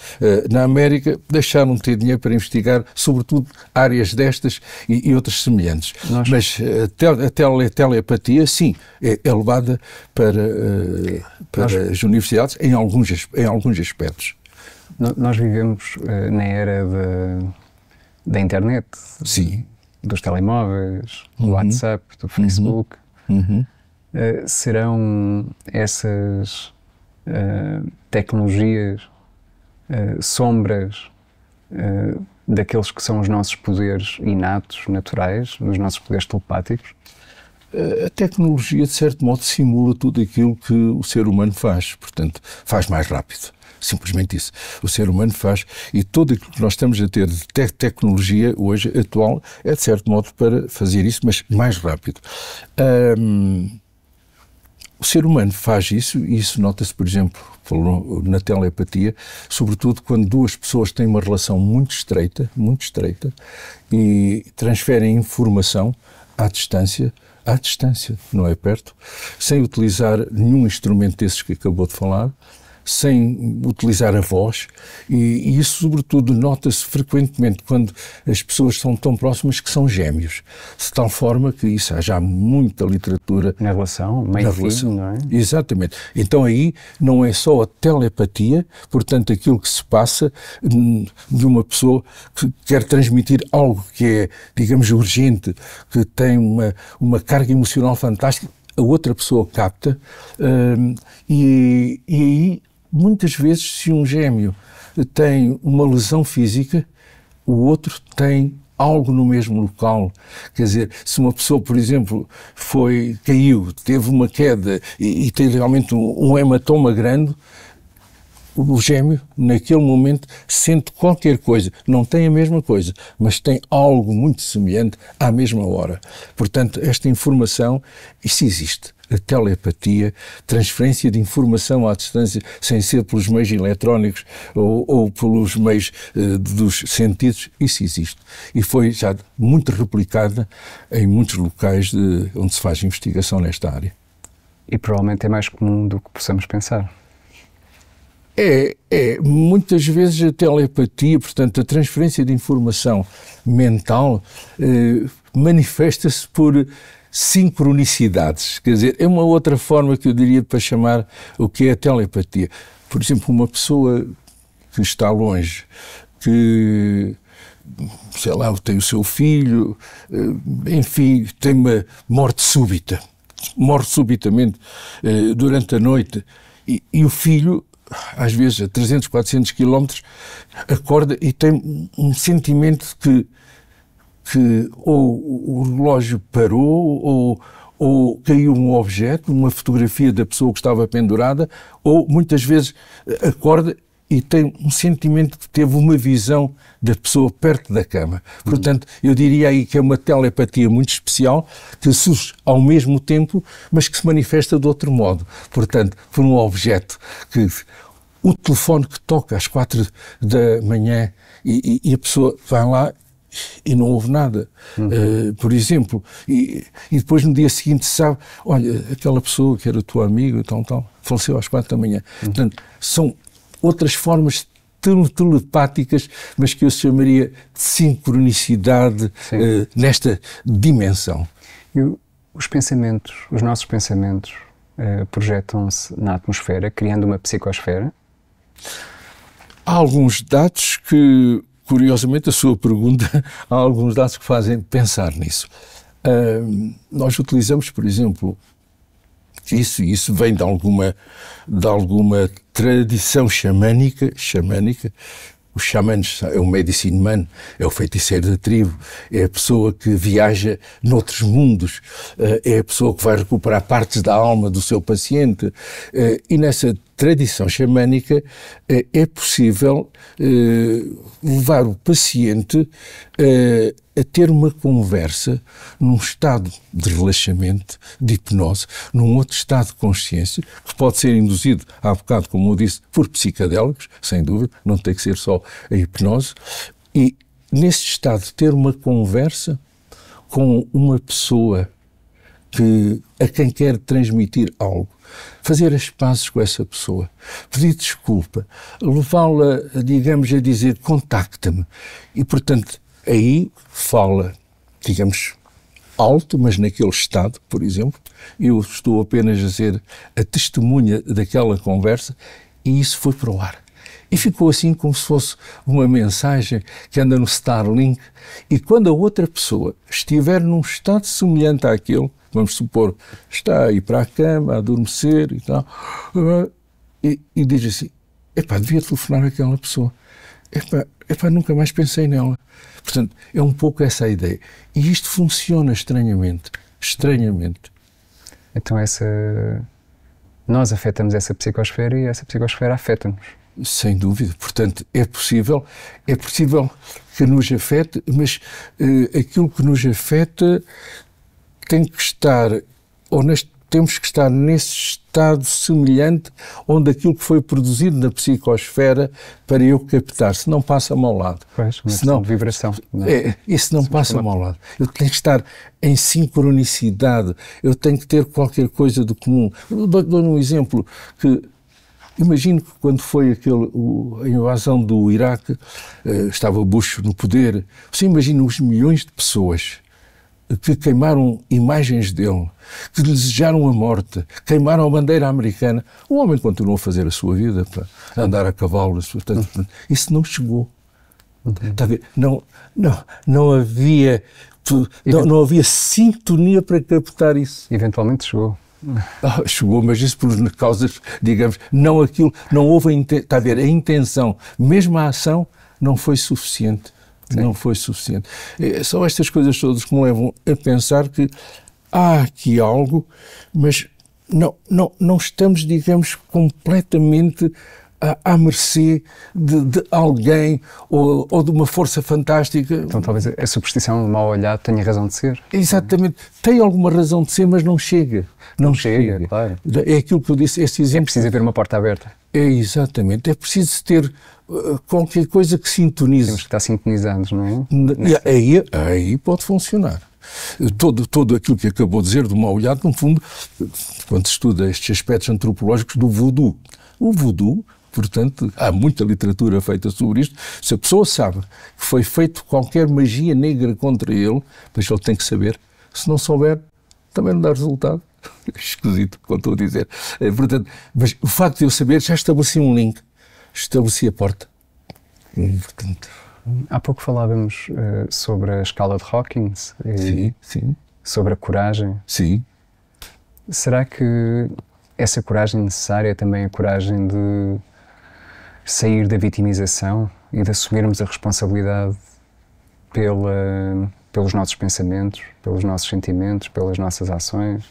na América, deixaram de ter dinheiro para investigar, sobretudo, áreas destas e outras semelhantes. Mas a telepatia, sim, é levada para as universidades em alguns aspectos. Nós vivemos na era da internet. Sim. Dos telemóveis, do WhatsApp, do Facebook. Serão essas tecnologias sombras daqueles que são os nossos poderes inatos, naturais, dos nossos poderes telepáticos? A tecnologia, de certo modo, simula tudo aquilo que o ser humano faz, portanto, faz mais rápido. Simplesmente isso. O ser humano faz, e tudo aquilo que nós estamos a ter de tecnologia hoje, atual, é de certo modo para fazer isso, mas mais rápido. O ser humano faz isso, e isso nota-se, por exemplo, na telepatia, sobretudo quando duas pessoas têm uma relação muito estreita, e transferem informação à distância, não é perto, sem utilizar nenhum instrumento desses que acabou de falar, sem utilizar a voz, e isso sobretudo nota-se frequentemente quando as pessoas são tão próximas que são gêmeos, de tal forma que isso há já muita literatura na relação, meio-filho, não é? Exatamente. Então aí não é só a telepatia, portanto aquilo que se passa de uma pessoa que quer transmitir algo que é, digamos, urgente, que tem uma carga emocional fantástica, a outra pessoa capta, e aí muitas vezes, se um gêmeo tem uma lesão física, o outro tem algo no mesmo local. Quer dizer, se uma pessoa, por exemplo, caiu, teve uma queda e tem realmente um hematoma grande, o gêmeo, naquele momento, sente qualquer coisa. Não tem a mesma coisa, mas tem algo muito semelhante à mesma hora. Portanto, esta informação, isso existe. A telepatia, transferência de informação à distância, sem ser pelos meios eletrónicos ou pelos meios dos sentidos, isso existe. E foi já muito replicada em muitos locais onde se faz investigação nesta área. E provavelmente é mais comum do que possamos pensar. Muitas vezes a telepatia, portanto, a transferência de informação mental, manifesta-se por sincronicidades. Quer dizer, é uma outra forma que eu diria para chamar o que é a telepatia. Por exemplo, uma pessoa que está longe, que, sei lá, tem o seu filho, enfim, tem uma morte súbita, morre subitamente durante a noite, e o filho, às vezes a 300, 400 quilómetros, acorda e tem um sentimento que ou o relógio parou, ou caiu um objeto, uma fotografia da pessoa que estava pendurada, ou muitas vezes acorda e tem um sentimento que teve uma visão da pessoa perto da cama. Portanto, eu diria aí que é uma telepatia muito especial, que surge ao mesmo tempo, mas que se manifesta de outro modo. Portanto, por um objeto que... O telefone que toca às 4 da manhã e a pessoa vai lá e não houve nada, por exemplo, e depois no dia seguinte sabe, olha, aquela pessoa que era tua amiga, tal, faleceu às 4 da manhã. Portanto, são outras formas telepáticas, mas que eu chamaria de sincronicidade nesta dimensão. E os pensamentos, os nossos pensamentos, projetam-se na atmosfera, criando uma psicosfera? Há alguns dados que, curiosamente, a sua pergunta, há alguns dados que fazem pensar nisso. Nós utilizamos, por exemplo, isso vem de alguma tradição xamânica. Os xamãs é o medicine man, é o feiticeiro da tribo, é a pessoa que viaja noutros mundos, é a pessoa que vai recuperar partes da alma do seu paciente. E nessa tradição xamânica é possível levar o paciente a ter uma conversa num estado de relaxamento, de hipnose, num outro estado de consciência, que pode ser induzido, há bocado, como eu disse, por psicadélicos, sem dúvida, não tem que ser só a hipnose, e nesse estado de ter uma conversa com uma pessoa a quem quer transmitir algo, fazer as pazes com essa pessoa, pedir desculpa, levá-la, digamos, a dizer, contacta-me, e, portanto, aí fala, digamos, alto, mas naquele estado, por exemplo, eu estou apenas a ser a testemunha daquela conversa, e isso foi para o ar. E ficou assim como se fosse uma mensagem que anda no Starlink, e quando a outra pessoa estiver num estado semelhante àquele, vamos supor, está a ir para a cama, a adormecer e tal, e diz assim, devia telefonar àquela pessoa. Nunca mais pensei nela. Portanto, é um pouco essa a ideia. E isto funciona estranhamente. Então nós afetamos essa psicosfera e essa psicosfera afeta-nos. Sem dúvida. Portanto, é possível que nos afete, mas aquilo que nos afeta tem que estar, temos que estar nesse estado semelhante onde aquilo que foi produzido na psicosfera para eu captar, se não passa-me ao lado. Pois, uma vibração. Isso não passa-me ao lado. Eu tenho que estar em sincronicidade, eu tenho que ter qualquer coisa de comum. Dou-lhe um exemplo que imagino que quando foi a invasão do Iraque, estava Bush no poder, você imagina os milhões de pessoas que queimaram imagens dele, que desejaram a morte, queimaram a bandeira americana. O homem continuou a fazer a sua vida, para andar a cavalo. Portanto, isso não chegou. Está a ver? Não havia sintonia para captar isso. Eventualmente chegou. Chegou, mas isso por causas, digamos, não houve está a ver, a intenção, mesmo a ação, não foi suficiente. Sim. Não foi suficiente. São estas coisas todas que me levam a pensar que há aqui algo, mas não estamos, digamos, completamente à mercê de alguém ou de uma força fantástica. Então talvez a superstição mal olhado tenha razão de ser. Exatamente. Tem alguma razão de ser, mas não chega. Não chega. Claro. É aquilo que eu disse, este exemplo. É preciso haver uma porta aberta. É, exatamente. É preciso ter qualquer coisa que sintonize. Temos que estar sintonizados, não é? E aí pode funcionar. Todo aquilo que acabou de dizer do mal olhado, no fundo, quando se estuda estes aspectos antropológicos do voodoo. O voodoo, portanto, há muita literatura feita sobre isto. Se a pessoa sabe que foi feito qualquer magia negra contra ele, mas ele tem que saber. Se não souber, também não dá resultado. Esquisito, como estou a dizer. Portanto, mas o facto de eu saber, já estabeleci um link. Estabeleci a porta. Portanto... Há pouco falávamos sobre a escala de Hawkins e sim. sobre a coragem. Sim. Será que essa coragem necessária é também a coragem de sair da vitimização e de assumirmos a responsabilidade pelos nossos pensamentos, pelos nossos sentimentos, pelas nossas ações?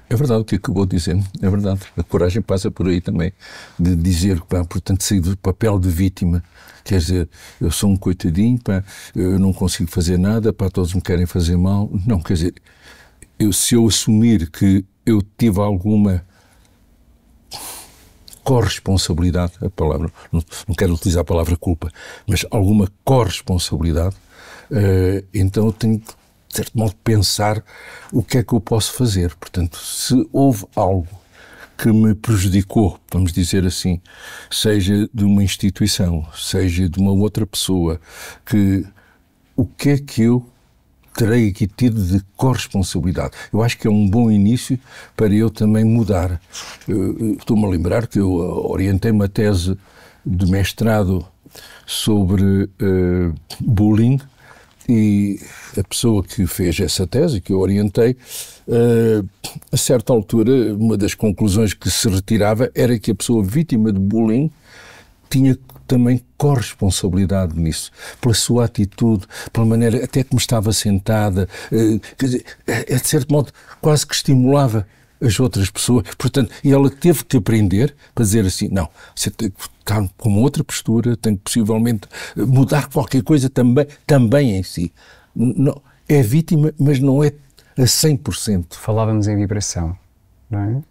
É verdade o que acabou de dizer, é verdade. A coragem passa por aí também, de dizer, pá, portanto, sair do papel de vítima. Quer dizer, eu sou um coitadinho, pá, eu não consigo fazer nada, pá, todos me querem fazer mal. Não, quer dizer, se eu assumir que eu tive alguma corresponsabilidade, a palavra, não quero utilizar a palavra culpa, mas alguma corresponsabilidade, então eu tenho que, de certo modo, pensar o que é que eu posso fazer. Portanto, se houve algo que me prejudicou, vamos dizer assim, seja de uma instituição, seja de uma outra pessoa, o que é que eu terei aqui tido de corresponsabilidade? Eu acho que é um bom início para eu também mudar. Estou-me a lembrar que eu orientei uma tese de mestrado sobre bullying, e a pessoa que fez essa tese, que eu orientei, a certa altura, uma das conclusões que se retirava era que a pessoa vítima de bullying tinha também corresponsabilidade nisso, pela sua atitude, pela maneira até como estava sentada, quer dizer, de certo modo quase que estimulava as outras pessoas. Portanto, e ela teve que aprender para dizer assim, não, você tem que estar com uma outra postura, tem que possivelmente mudar qualquer coisa também em si. Não, é vítima, mas não é a 100%. Falávamos em vibração, não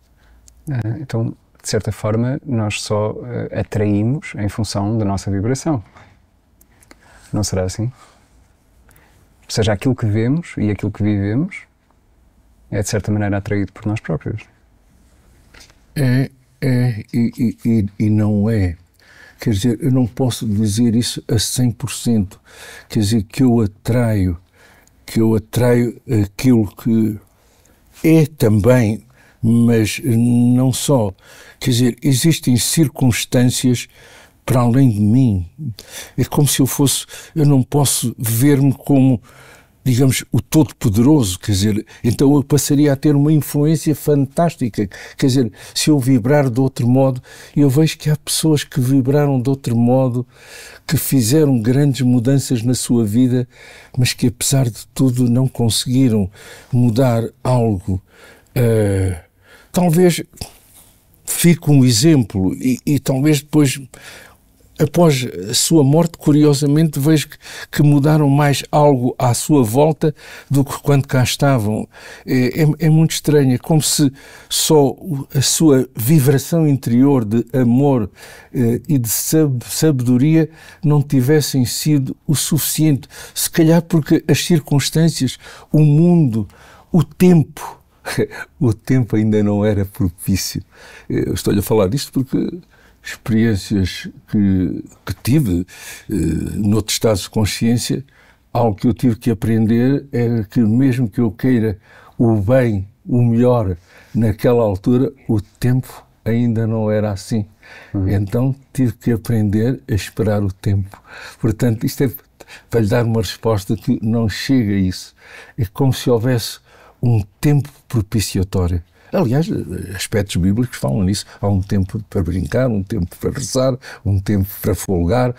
é? Então, de certa forma, nós só atraímos em função da nossa vibração. Não será assim? Ou seja, aquilo que vemos e aquilo que vivemos é, de certa maneira, atraído por nós próprios. E não é. Quer dizer, eu não posso dizer isso a 100%. Quer dizer, que eu atraio aquilo que é também, mas não só. Quer dizer, existem circunstâncias para além de mim. É como se eu não posso ver-me como, digamos, o Todo-Poderoso, quer dizer, então eu passaria a ter uma influência fantástica. Quer dizer, se eu vibrar de outro modo, eu vejo que há pessoas que vibraram de outro modo, que fizeram grandes mudanças na sua vida, mas que apesar de tudo não conseguiram mudar algo. Talvez fique um exemplo e talvez depois, após a sua morte, curiosamente, vejo que mudaram mais algo à sua volta do que quando cá estavam. É muito estranho, é como se só a sua vibração interior de amor e de sabedoria não tivessem sido o suficiente. Se calhar porque as circunstâncias, o mundo, o tempo ainda não era propício. Eu estou-lhe a falar disto porque experiências que tive noutros estados de consciência, algo que eu tive que aprender é que mesmo que eu queira o bem, o melhor, naquela altura, o tempo ainda não era assim. Então tive que aprender a esperar o tempo. Portanto, isto é para lhe dar uma resposta que não chega a isso. É como se houvesse um tempo propiciatório. Aliás, aspectos bíblicos falam nisso. Há um tempo para brincar, um tempo para rezar, um tempo para folgar,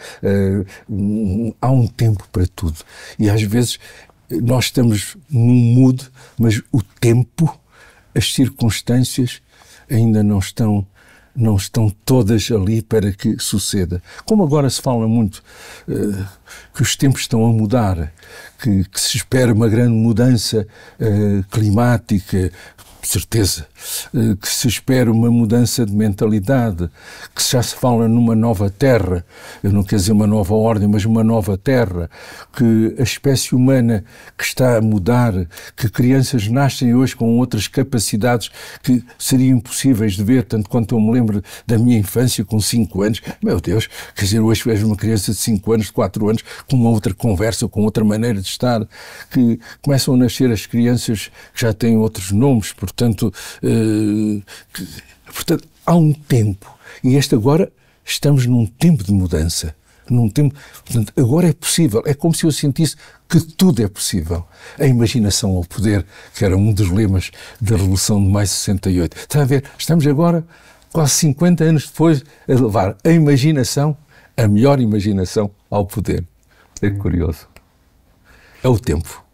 há um tempo para tudo. E às vezes nós estamos num mood, mas o tempo, as circunstâncias ainda não estão não estão todas ali para que suceda. Como agora se fala muito que os tempos estão a mudar, que se espera uma grande mudança climática, certeza, que se espera uma mudança de mentalidade, que já se fala numa nova terra, eu não quero dizer uma nova ordem, mas uma nova terra, que a espécie humana que está a mudar, que crianças nascem hoje com outras capacidades que seriam impossíveis de ver, tanto quanto eu me lembro da minha infância com 5 anos, meu Deus, quer dizer, hoje vejo uma criança de 5 anos, de 4 anos, com uma outra conversa, com outra maneira de estar, que começam a nascer as crianças que já têm outros nomes, portanto, há um tempo, e agora estamos num tempo de mudança, portanto, agora é possível, é como se eu sentisse que tudo é possível. A imaginação ao poder, que era um dos lemas da Revolução de Maio de 68. Está a ver? Estamos agora, quase 50 anos depois, a levar a imaginação, a melhor imaginação, ao poder. É curioso. É o tempo.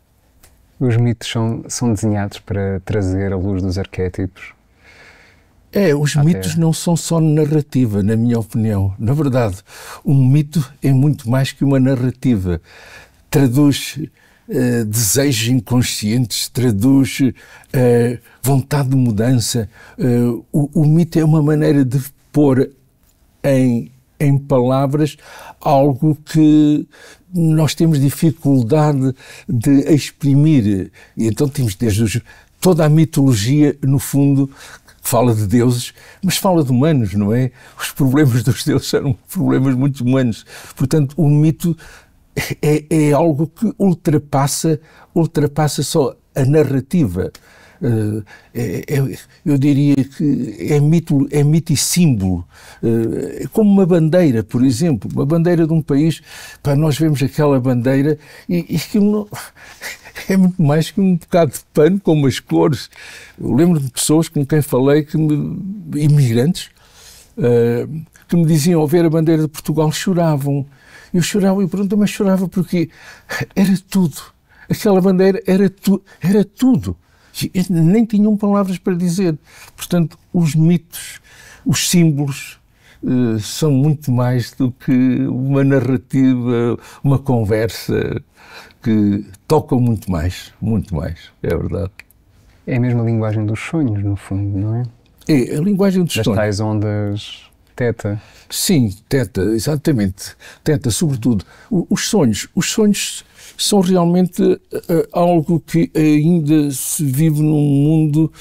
Os mitos são desenhados para trazer a luz dos arquétipos? Os mitos não são só narrativa, na minha opinião. Na verdade, um mito é muito mais que uma narrativa. Traduz desejos inconscientes, traduz vontade de mudança. O mito é uma maneira de pôr em palavras algo que nós temos dificuldade de exprimir. E então temos desde toda a mitologia, no fundo, fala de deuses, mas fala de humanos, não é? Os problemas dos deuses eram problemas muito humanos. Portanto, o mito é algo que ultrapassa só a narrativa. Eu diria que é mito e símbolo. É como uma bandeira, por exemplo, uma bandeira de um país. Nós vemos aquela bandeira e aquilo não, é muito mais que um bocado de pano com umas cores. Eu lembro de pessoas com quem falei, imigrantes, que me diziam, ao ver a bandeira de Portugal, choravam. Eu chorava e perguntava, mas chorava porque era tudo. Aquela bandeira era tudo. Nem tinham palavras para dizer. Portanto, os mitos, os símbolos, são muito mais do que uma narrativa, uma conversa, que tocam muito mais, é verdade. É a mesma linguagem dos sonhos, no fundo, não é? É a linguagem dos sonhos. Das tais ondas teta. Sim, teta, exatamente. Teta, sobretudo. Os sonhos são realmente algo que ainda se vive num mundo,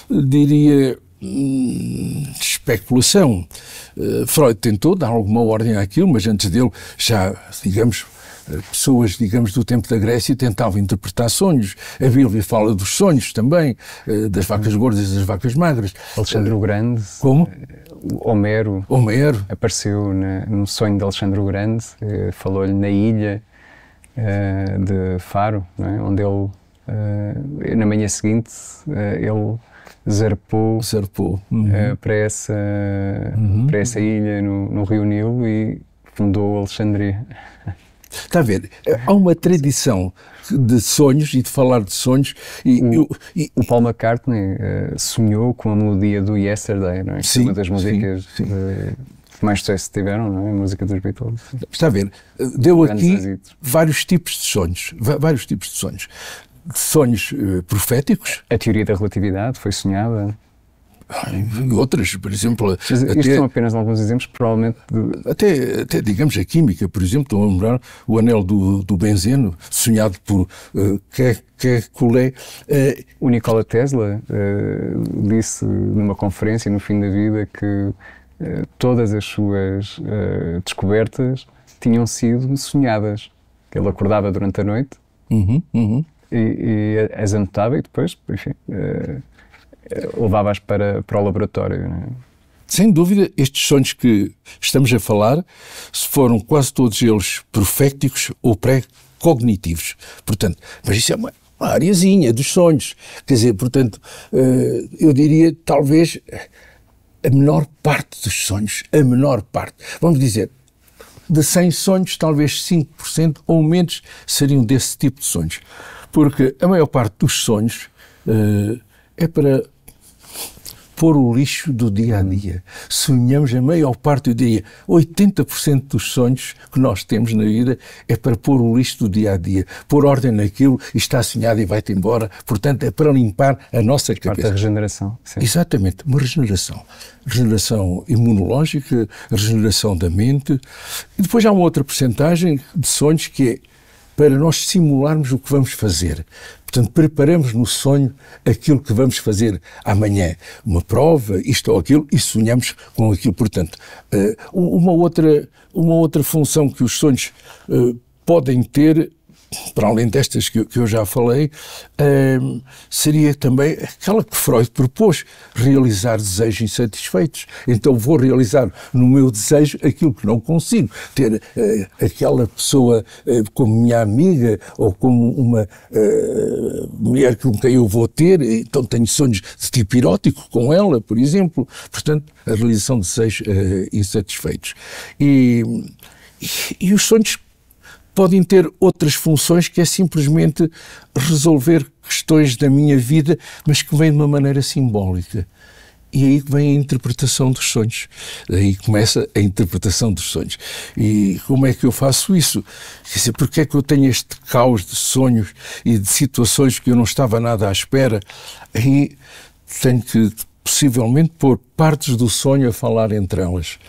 diria, de especulação. Freud tentou dar alguma ordem àquilo, mas antes dele já, digamos, pessoas, digamos, do tempo da Grécia tentavam interpretar sonhos. A Bíblia fala dos sonhos também, das vacas gordas e das vacas magras. Alexandre o Grande. Como? Homero. Apareceu no sonho de Alexandre o Grande, falou-lhe na ilha de Faro, não é? Onde ele, na manhã seguinte, ele zarpou para essa ilha no Rio Nilo e fundou Alexandria. Está a ver? Há uma tradição de sonhos e de falar de sonhos. O Paul McCartney sonhou com a melodia do Yesterday, não é? Sim, uma das músicas que mais sucesso tiveram, não é? A música dos Beatles. Está a ver? Deu aqui vários tipos de sonhos. Vários tipos de sonhos. Sonhos proféticos. A teoria da relatividade foi sonhada. E outras, por exemplo... Isto são apenas alguns exemplos, provavelmente... Até, digamos, a química, por exemplo, estou a lembrar o anel do benzeno, sonhado por Kekulé. O Nikola Tesla disse numa conferência no fim da vida que todas as suas descobertas tinham sido sonhadas. Ele acordava durante a noite e as anotava e depois, enfim... levava-as para o laboratório, não é? Sem dúvida, estes sonhos que estamos a falar foram quase todos eles proféticos ou pré-cognitivos. Portanto, mas isso é uma areazinha dos sonhos. Quer dizer, portanto, eu diria talvez a menor parte dos sonhos, a menor parte. Vamos dizer, de 100 sonhos, talvez 5% ou menos seriam desse tipo de sonhos. Porque a maior parte dos sonhos é para pôr o lixo do dia a dia. Sonhamos a maior parte do dia. 80% dos sonhos que nós temos na vida é para pôr o lixo do dia a dia, pôr ordem naquilo e está sonhado e vai-te embora. Portanto, é para limpar a nossa cabeça. Parte da regeneração. Sim. Exatamente, uma regeneração. Regeneração imunológica, regeneração da mente. E depois há uma outra percentagem de sonhos que é para nós simularmos o que vamos fazer. Portanto, preparamos no sonho aquilo que vamos fazer amanhã. Uma prova, isto ou aquilo, e sonhamos com aquilo. Portanto, uma outra função que os sonhos podem ter, para além destas que eu já falei, seria também aquela que Freud propôs, realizar desejos insatisfeitos. Então vou realizar no meu desejo aquilo que não consigo. Ter aquela pessoa como minha amiga ou como uma mulher com quem eu vou ter, então tenho sonhos de tipo erótico com ela, por exemplo. Portanto, a realização de desejos insatisfeitos. E os sonhos podem ter outras funções, que é simplesmente resolver questões da minha vida, mas que vêm de uma maneira simbólica. E aí vem a interpretação dos sonhos. Aí começa a interpretação dos sonhos. E como é que eu faço isso? Quer dizer, porque é que eu tenho este caos de sonhos e de situações que eu não estava nada à espera? Aí tenho que possivelmente pôr partes do sonho a falar entre elas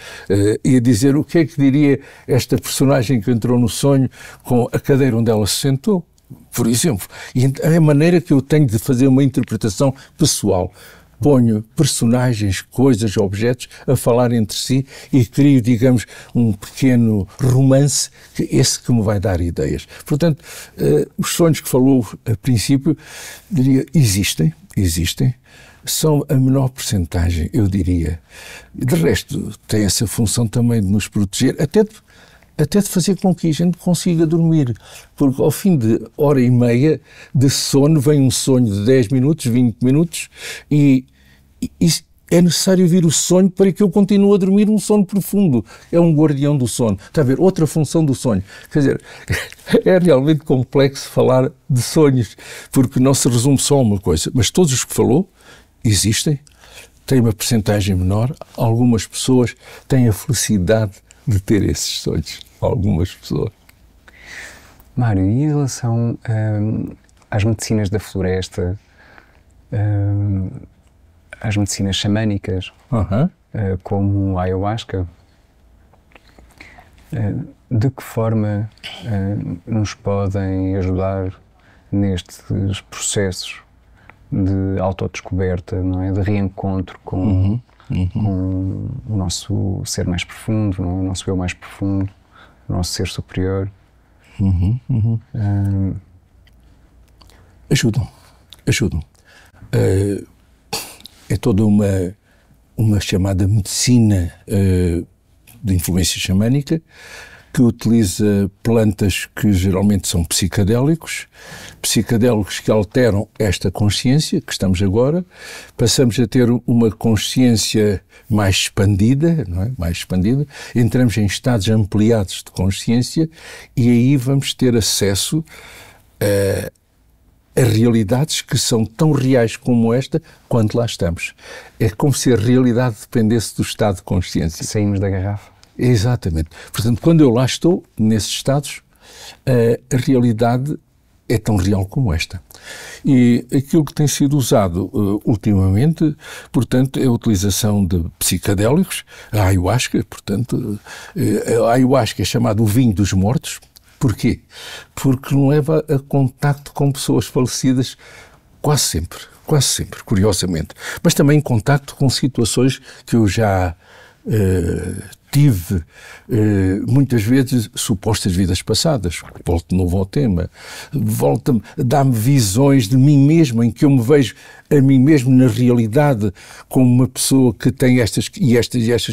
e a dizer o que é que diria esta personagem que entrou no sonho com a cadeira onde ela se sentou, por exemplo. E é a maneira que eu tenho de fazer uma interpretação pessoal. Ponho personagens, coisas, objetos a falar entre si e crio, digamos, um pequeno romance, esse que me vai dar ideias. Portanto, os sonhos que falou a princípio, diria, existem, são a menor percentagem, eu diria. De resto, tem essa função também de nos proteger, até de fazer com que a gente consiga dormir. Porque ao fim de hora e meia de sono, vem um sonho de 10 minutos, 20 minutos, e é necessário vir o sonho para que eu continue a dormir um sono profundo. É um guardião do sono. Está a ver? Outra função do sonho. Quer dizer, é realmente complexo falar de sonhos, porque não se resume só a uma coisa. Mas todos os que falou existem, têm uma percentagem menor. Algumas pessoas têm a felicidade de ter esses sonhos. Algumas pessoas. Mário, e em relação às medicinas da floresta, às medicinas xamânicas, como a ayahuasca, de que forma nos podem ajudar nestes processos de autodescoberta, não é? De reencontro com o nosso ser mais profundo, não é? O nosso eu mais profundo, o nosso ser superior? Ajudam. É toda uma chamada medicina de influência xamânica, que utiliza plantas que geralmente são psicadélicos que alteram esta consciência que estamos agora. Passamos a ter uma consciência mais expandida, não é? Mais expandida. Entramos em estados ampliados de consciência e aí vamos ter acesso a realidades que são tão reais como esta quando lá estamos. É como se a realidade dependesse do estado de consciência. Saímos da garrafa. Exatamente. Portanto, quando eu lá estou, nesses estados, a realidade é tão real como esta. E aquilo que tem sido usado ultimamente, portanto, é a utilização de psicadélicos, a ayahuasca, portanto, a ayahuasca é chamada o vinho dos mortos. Porquê? Porque não leva a contacto com pessoas falecidas quase sempre, curiosamente. Mas também em contacto com situações que eu já tive muitas vezes supostas vidas passadas. Volto de novo ao tema. Dá-me visões de mim mesmo, em que eu me vejo a mim mesmo na realidade como uma pessoa que tem estas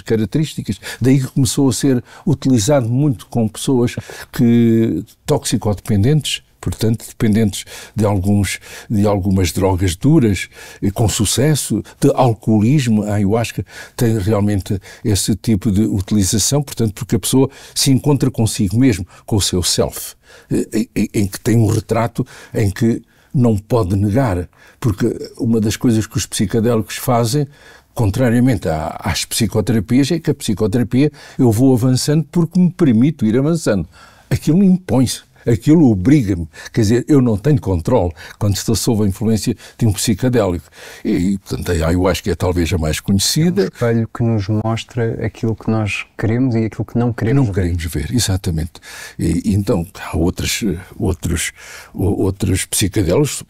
características. Daí que começou a ser utilizado muito com pessoas toxicodependentes, portanto, dependentes de algumas drogas duras, com sucesso, de alcoolismo. A ayahuasca tem realmente esse tipo de utilização, portanto, porque a pessoa se encontra consigo mesmo, com o seu self, em que tem um retrato em que não pode negar, porque uma das coisas que os psicadélicos fazem, contrariamente às psicoterapias, é que a psicoterapia eu vou avançando porque me permito ir avançando. Aquilo impõe-se. Aquilo obriga-me, quer dizer, eu não tenho controle quando estou sob a influência de um psicodélico. E, portanto, eu acho que é talvez a mais conhecida. É um espelho que nos mostra aquilo que nós queremos e aquilo que não queremos ver. Não queremos ver, exatamente. E então, há outros psicodélicos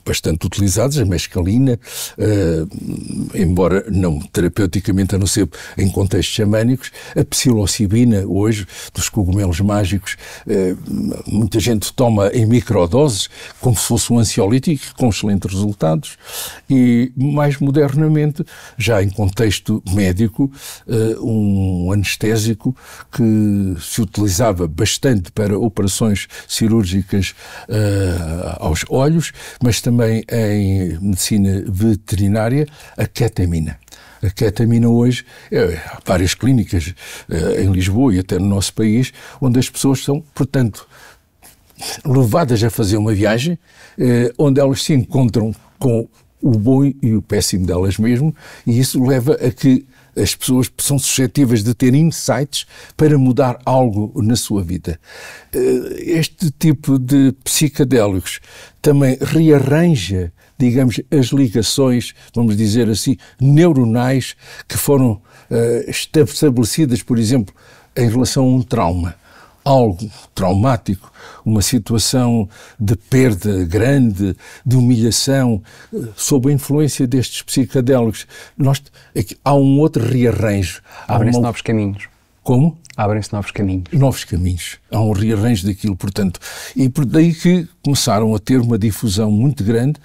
bastante utilizados, a mescalina, embora não terapeuticamente, a não ser em contextos xamânicos, a psilocibina, hoje, dos cogumelos mágicos, muita gente toma em microdoses, como se fosse um ansiolítico, com excelentes resultados, e mais modernamente, já em contexto médico, um anestésico que se utilizava bastante para operações cirúrgicas aos olhos, mas também em medicina veterinária, a ketamina. A ketamina hoje, há várias clínicas em Lisboa e até no nosso país, onde as pessoas são, portanto, levadas a fazer uma viagem onde elas se encontram com o bom e o péssimo delas mesmo, e isso leva a que as pessoas são suscetíveis de ter insights para mudar algo na sua vida. Este tipo de psicodélicos também rearranja, digamos, as ligações, vamos dizer assim, neuronais que foram estabelecidas, por exemplo, em relação a um trauma. Algo traumático, uma situação de perda grande, de humilhação, sob a influência destes psicodélicos, há um outro rearranjo. Abrem-se novos caminhos. Como? Abrem-se novos caminhos. Novos caminhos. Há um rearranjo daquilo, portanto. E por daí que começaram a ter uma difusão muito grande.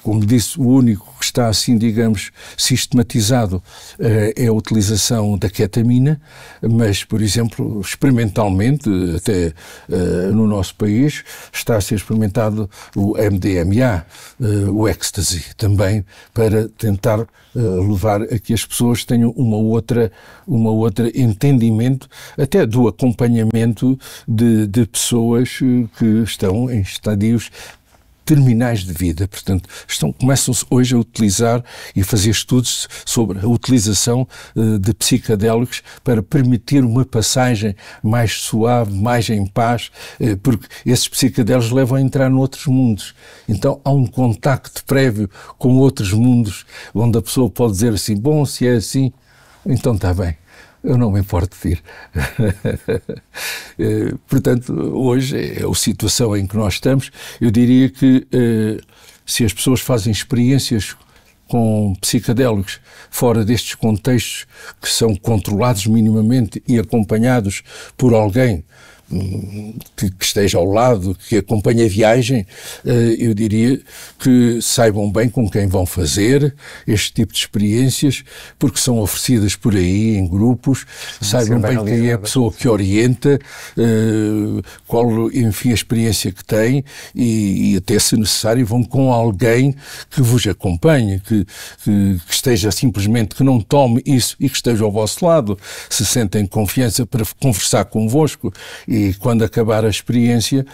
Como disse, o único que está assim, digamos, sistematizado é a utilização da ketamina, mas, por exemplo, experimentalmente, até no nosso país, está a ser experimentado o MDMA, o ecstasy, também, para tentar levar a que as pessoas tenham uma outra entendimento, até do acompanhamento de pessoas que estão em estadios terminais de vida. Portanto, começam-se hoje a utilizar e fazer estudos sobre a utilização de psicodélicos para permitir uma passagem mais suave, mais em paz, porque esses psicodélicos levam a entrar noutros mundos. Então, há um contacto prévio com outros mundos, onde a pessoa pode dizer assim, bom, se é assim, então está bem. Eu não me importo de vir. Portanto, hoje é a situação em que nós estamos. Eu diria que se as pessoas fazem experiências com psicodélicos fora destes contextos que são controlados minimamente e acompanhados por alguém que esteja ao lado, que acompanhe a viagem, eu diria que saibam bem com quem vão fazer este tipo de experiências, porque são oferecidas por aí em grupos, saibam bem quem é a pessoa que orienta, qual, enfim, a experiência que tem e até, se necessário, vão com alguém que vos acompanhe, que esteja simplesmente, que não tome isso e que esteja ao vosso lado, se sentem confiança para conversar convosco e, quando acabar a experiência,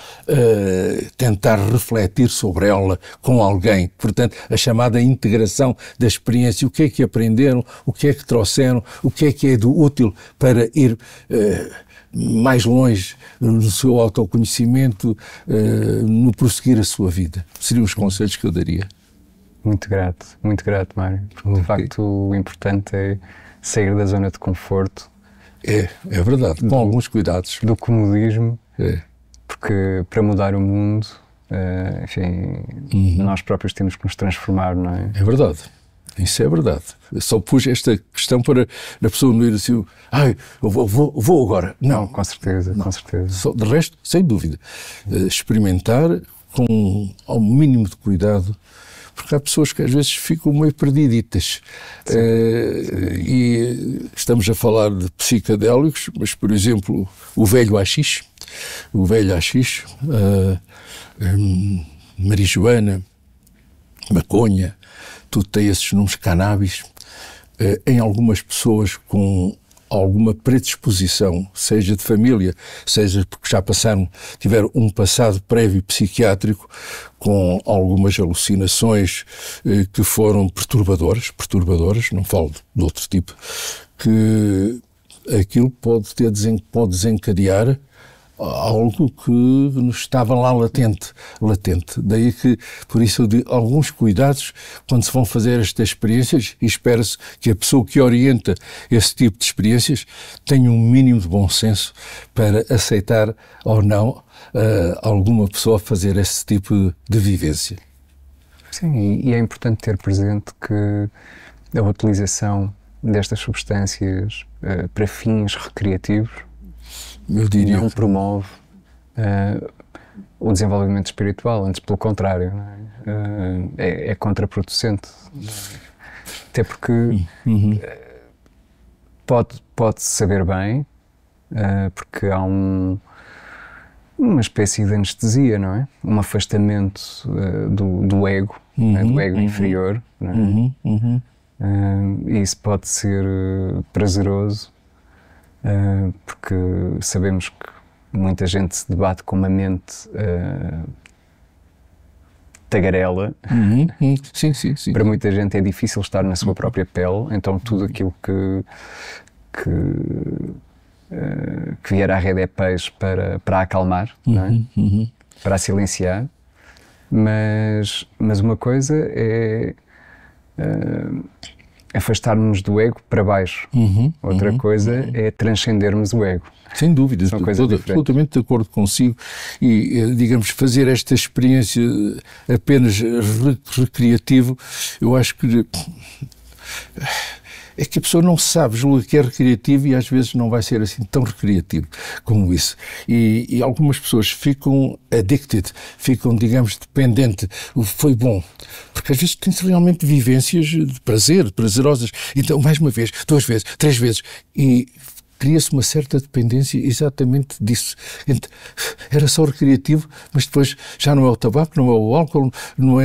tentar refletir sobre ela com alguém. Portanto, a chamada integração da experiência. O que é que aprenderam? O que é que trouxeram? O que é do útil para ir mais longe no seu autoconhecimento, no prosseguir a sua vida? Seriam os conselhos que eu daria. Muito grato, Mário. Porque, de facto, o importante é sair da zona de conforto. É verdade, com alguns cuidados. Do comodismo, porque para mudar o mundo, enfim, nós próprios temos que nos transformar, não é? É verdade, isso é verdade. Eu só pus esta questão para a pessoa não ir assim, eu vou agora. Não, com certeza, não. Com certeza. Só, de resto, sem dúvida, experimentar com ao mínimo de cuidado, porque há pessoas que às vezes ficam meio perdiditas. E estamos a falar de psicodélicos, mas, por exemplo, o velho haxixe, marijuana, maconha, tudo tem esses nomes, cannabis, em algumas pessoas com alguma predisposição, seja de família, seja porque já tiveram um passado prévio psiquiátrico com algumas alucinações que foram perturbadoras, não falo de outro tipo, que aquilo pode desencadear algo que nos estava lá latente. Daí que, por isso, eu digo, alguns cuidados quando se vão fazer estas experiências, e espera-se que a pessoa que orienta esse tipo de experiências tenha um mínimo de bom senso para aceitar ou não alguma pessoa fazer esse tipo de vivência. Sim, e é importante ter presente que a utilização destas substâncias para fins recreativos, eu diria, não promove o desenvolvimento espiritual, antes pelo contrário, não é? É contraproducente. Até porque pode saber bem, porque há uma espécie de anestesia, não é? Um afastamento do ego, do ego inferior, não é? E isso pode ser prazeroso, porque sabemos que muita gente se debate com uma mente tagarela. Sim. Para muita gente é difícil estar na sua própria pele, então tudo aquilo que vier à rede é peixe para acalmar, não é? Para a silenciar. Mas uma coisa é afastar-nos do ego para baixo. Outra coisa é transcendermos o ego. Sem dúvida, estou absolutamente de acordo consigo. E, digamos, fazer esta experiência apenas recreativo, eu acho que é que a pessoa não sabe, julga que é recreativo e às vezes não vai ser assim tão recreativo como isso. E algumas pessoas ficam addicted, ficam, digamos, dependentes. Foi bom. Porque às vezes tem-se realmente vivências de prazerosas. Então, mais uma vez, 2 vezes, 3 vezes. E cria-se uma certa dependência exatamente disso. Era só recreativo, mas depois já não é o tabaco, não é o álcool, não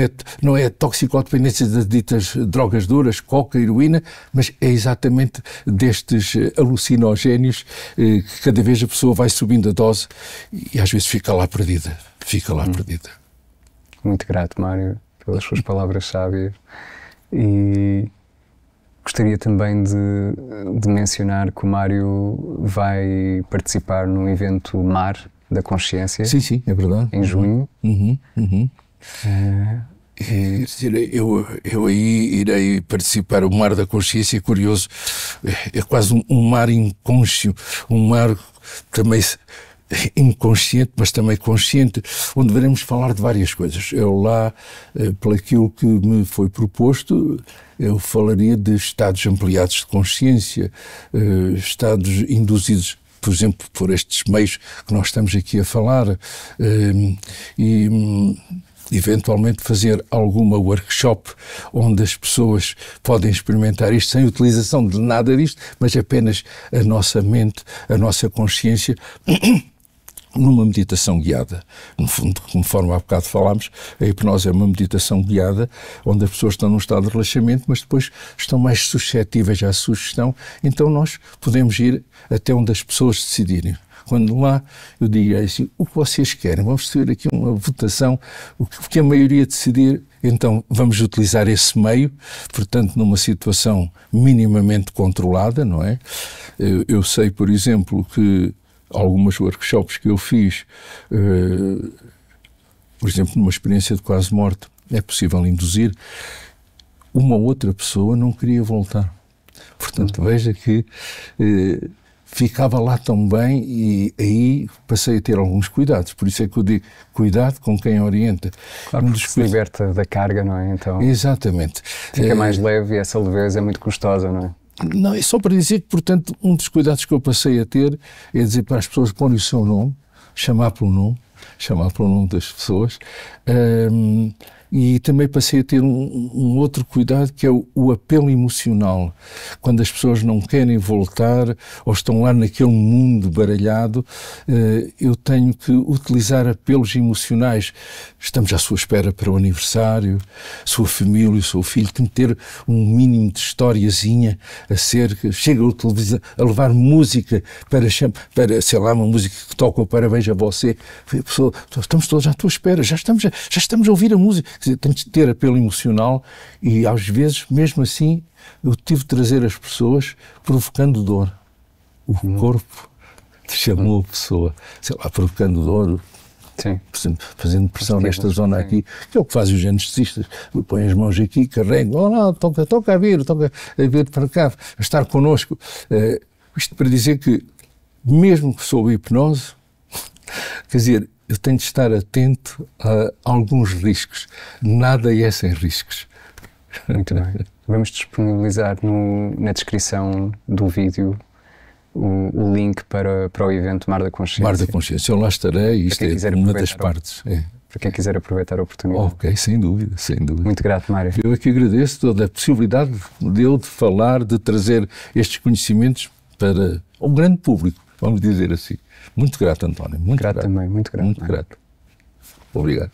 é a toxicodependência das ditas drogas duras, coca, heroína, mas é exatamente destes alucinogénios que cada vez a pessoa vai subindo a dose e às vezes fica lá perdida. Muito grato, Mário, pelas suas palavras sábias. E gostaria também de mencionar que o Mário vai participar num evento Mar da Consciência. Sim, é verdade. Em junho. Eu aí irei participar. O Mar da Consciência é curioso, é quase um mar inconscio, um mar também inconsciente, mas também consciente, onde veremos falar de várias coisas. Eu lá, pelaquilo que me foi proposto, eu falaria de estados ampliados de consciência, estados induzidos, por exemplo, por estes meios que nós estamos aqui a falar, e eventualmente fazer alguma workshop onde as pessoas podem experimentar isto sem utilização de nada disto, mas apenas a nossa mente, a nossa consciência, numa meditação guiada. No fundo, conforme há bocado falámos, a hipnose é uma meditação guiada, onde as pessoas estão num estado de relaxamento, mas depois estão mais suscetíveis à sugestão, então nós podemos ir até onde as pessoas decidirem. Quando lá eu digo assim, o que vocês querem? Vamos ter aqui uma votação, o que a maioria decidir, então vamos utilizar esse meio, portanto numa situação minimamente controlada, não é? Eu sei, por exemplo, que algumas workshops que eu fiz, por exemplo, numa experiência de quase morte, é possível induzir, uma outra pessoa não queria voltar. Portanto, veja que ficava lá tão bem e aí passei a ter alguns cuidados. Por isso é que eu digo, cuidado com quem orienta. Claro, porque se liberta da carga, não é? Então, exatamente. Fica mais leve e essa leveza é muito custosa, não é? Não, é só para dizer que, portanto, um dos cuidados que eu passei a ter é dizer para as pessoas porem o seu nome, chamar pelo nome das pessoas, E também passei a ter um outro cuidado, que é o apelo emocional. Quando as pessoas não querem voltar ou estão lá naquele mundo baralhado, eu tenho que utilizar apelos emocionais. Estamos à sua espera para o aniversário, sua família, o seu filho, tem que ter um mínimo de historiazinha acerca. Chega o televisor a levar música para, sei lá, uma música que toca o parabéns a você. A pessoa, estamos todos à tua espera, já estamos a ouvir a música. Quer dizer, tens de ter apelo emocional e, às vezes, mesmo assim, eu tive de trazer as pessoas provocando dor. O corpo chamou a pessoa, sei lá, provocando dor, Sim. fazendo pressão nesta zona aqui, que é o que fazem os anestesistas. Põem as mãos aqui, carregam, lá, toca a vir para cá, a estar connosco. Isto para dizer que, mesmo que sob hipnose, quer dizer, eu tenho de estar atento a alguns riscos. Nada é sem riscos. Muito bem. Vamos disponibilizar na descrição do vídeo o link para o evento Mar da Consciência. Mar da Consciência. Eu lá estarei e isto é uma das partes. Para quem quiser aproveitar a oportunidade. Ok, sem dúvida, sem dúvida. Muito grato, Mário. Eu aqui agradeço toda a possibilidade de falar, de trazer estes conhecimentos para um grande público, vamos dizer assim. Muito grato, António. Muito grato. Também, muito grato. Muito grato. Obrigado.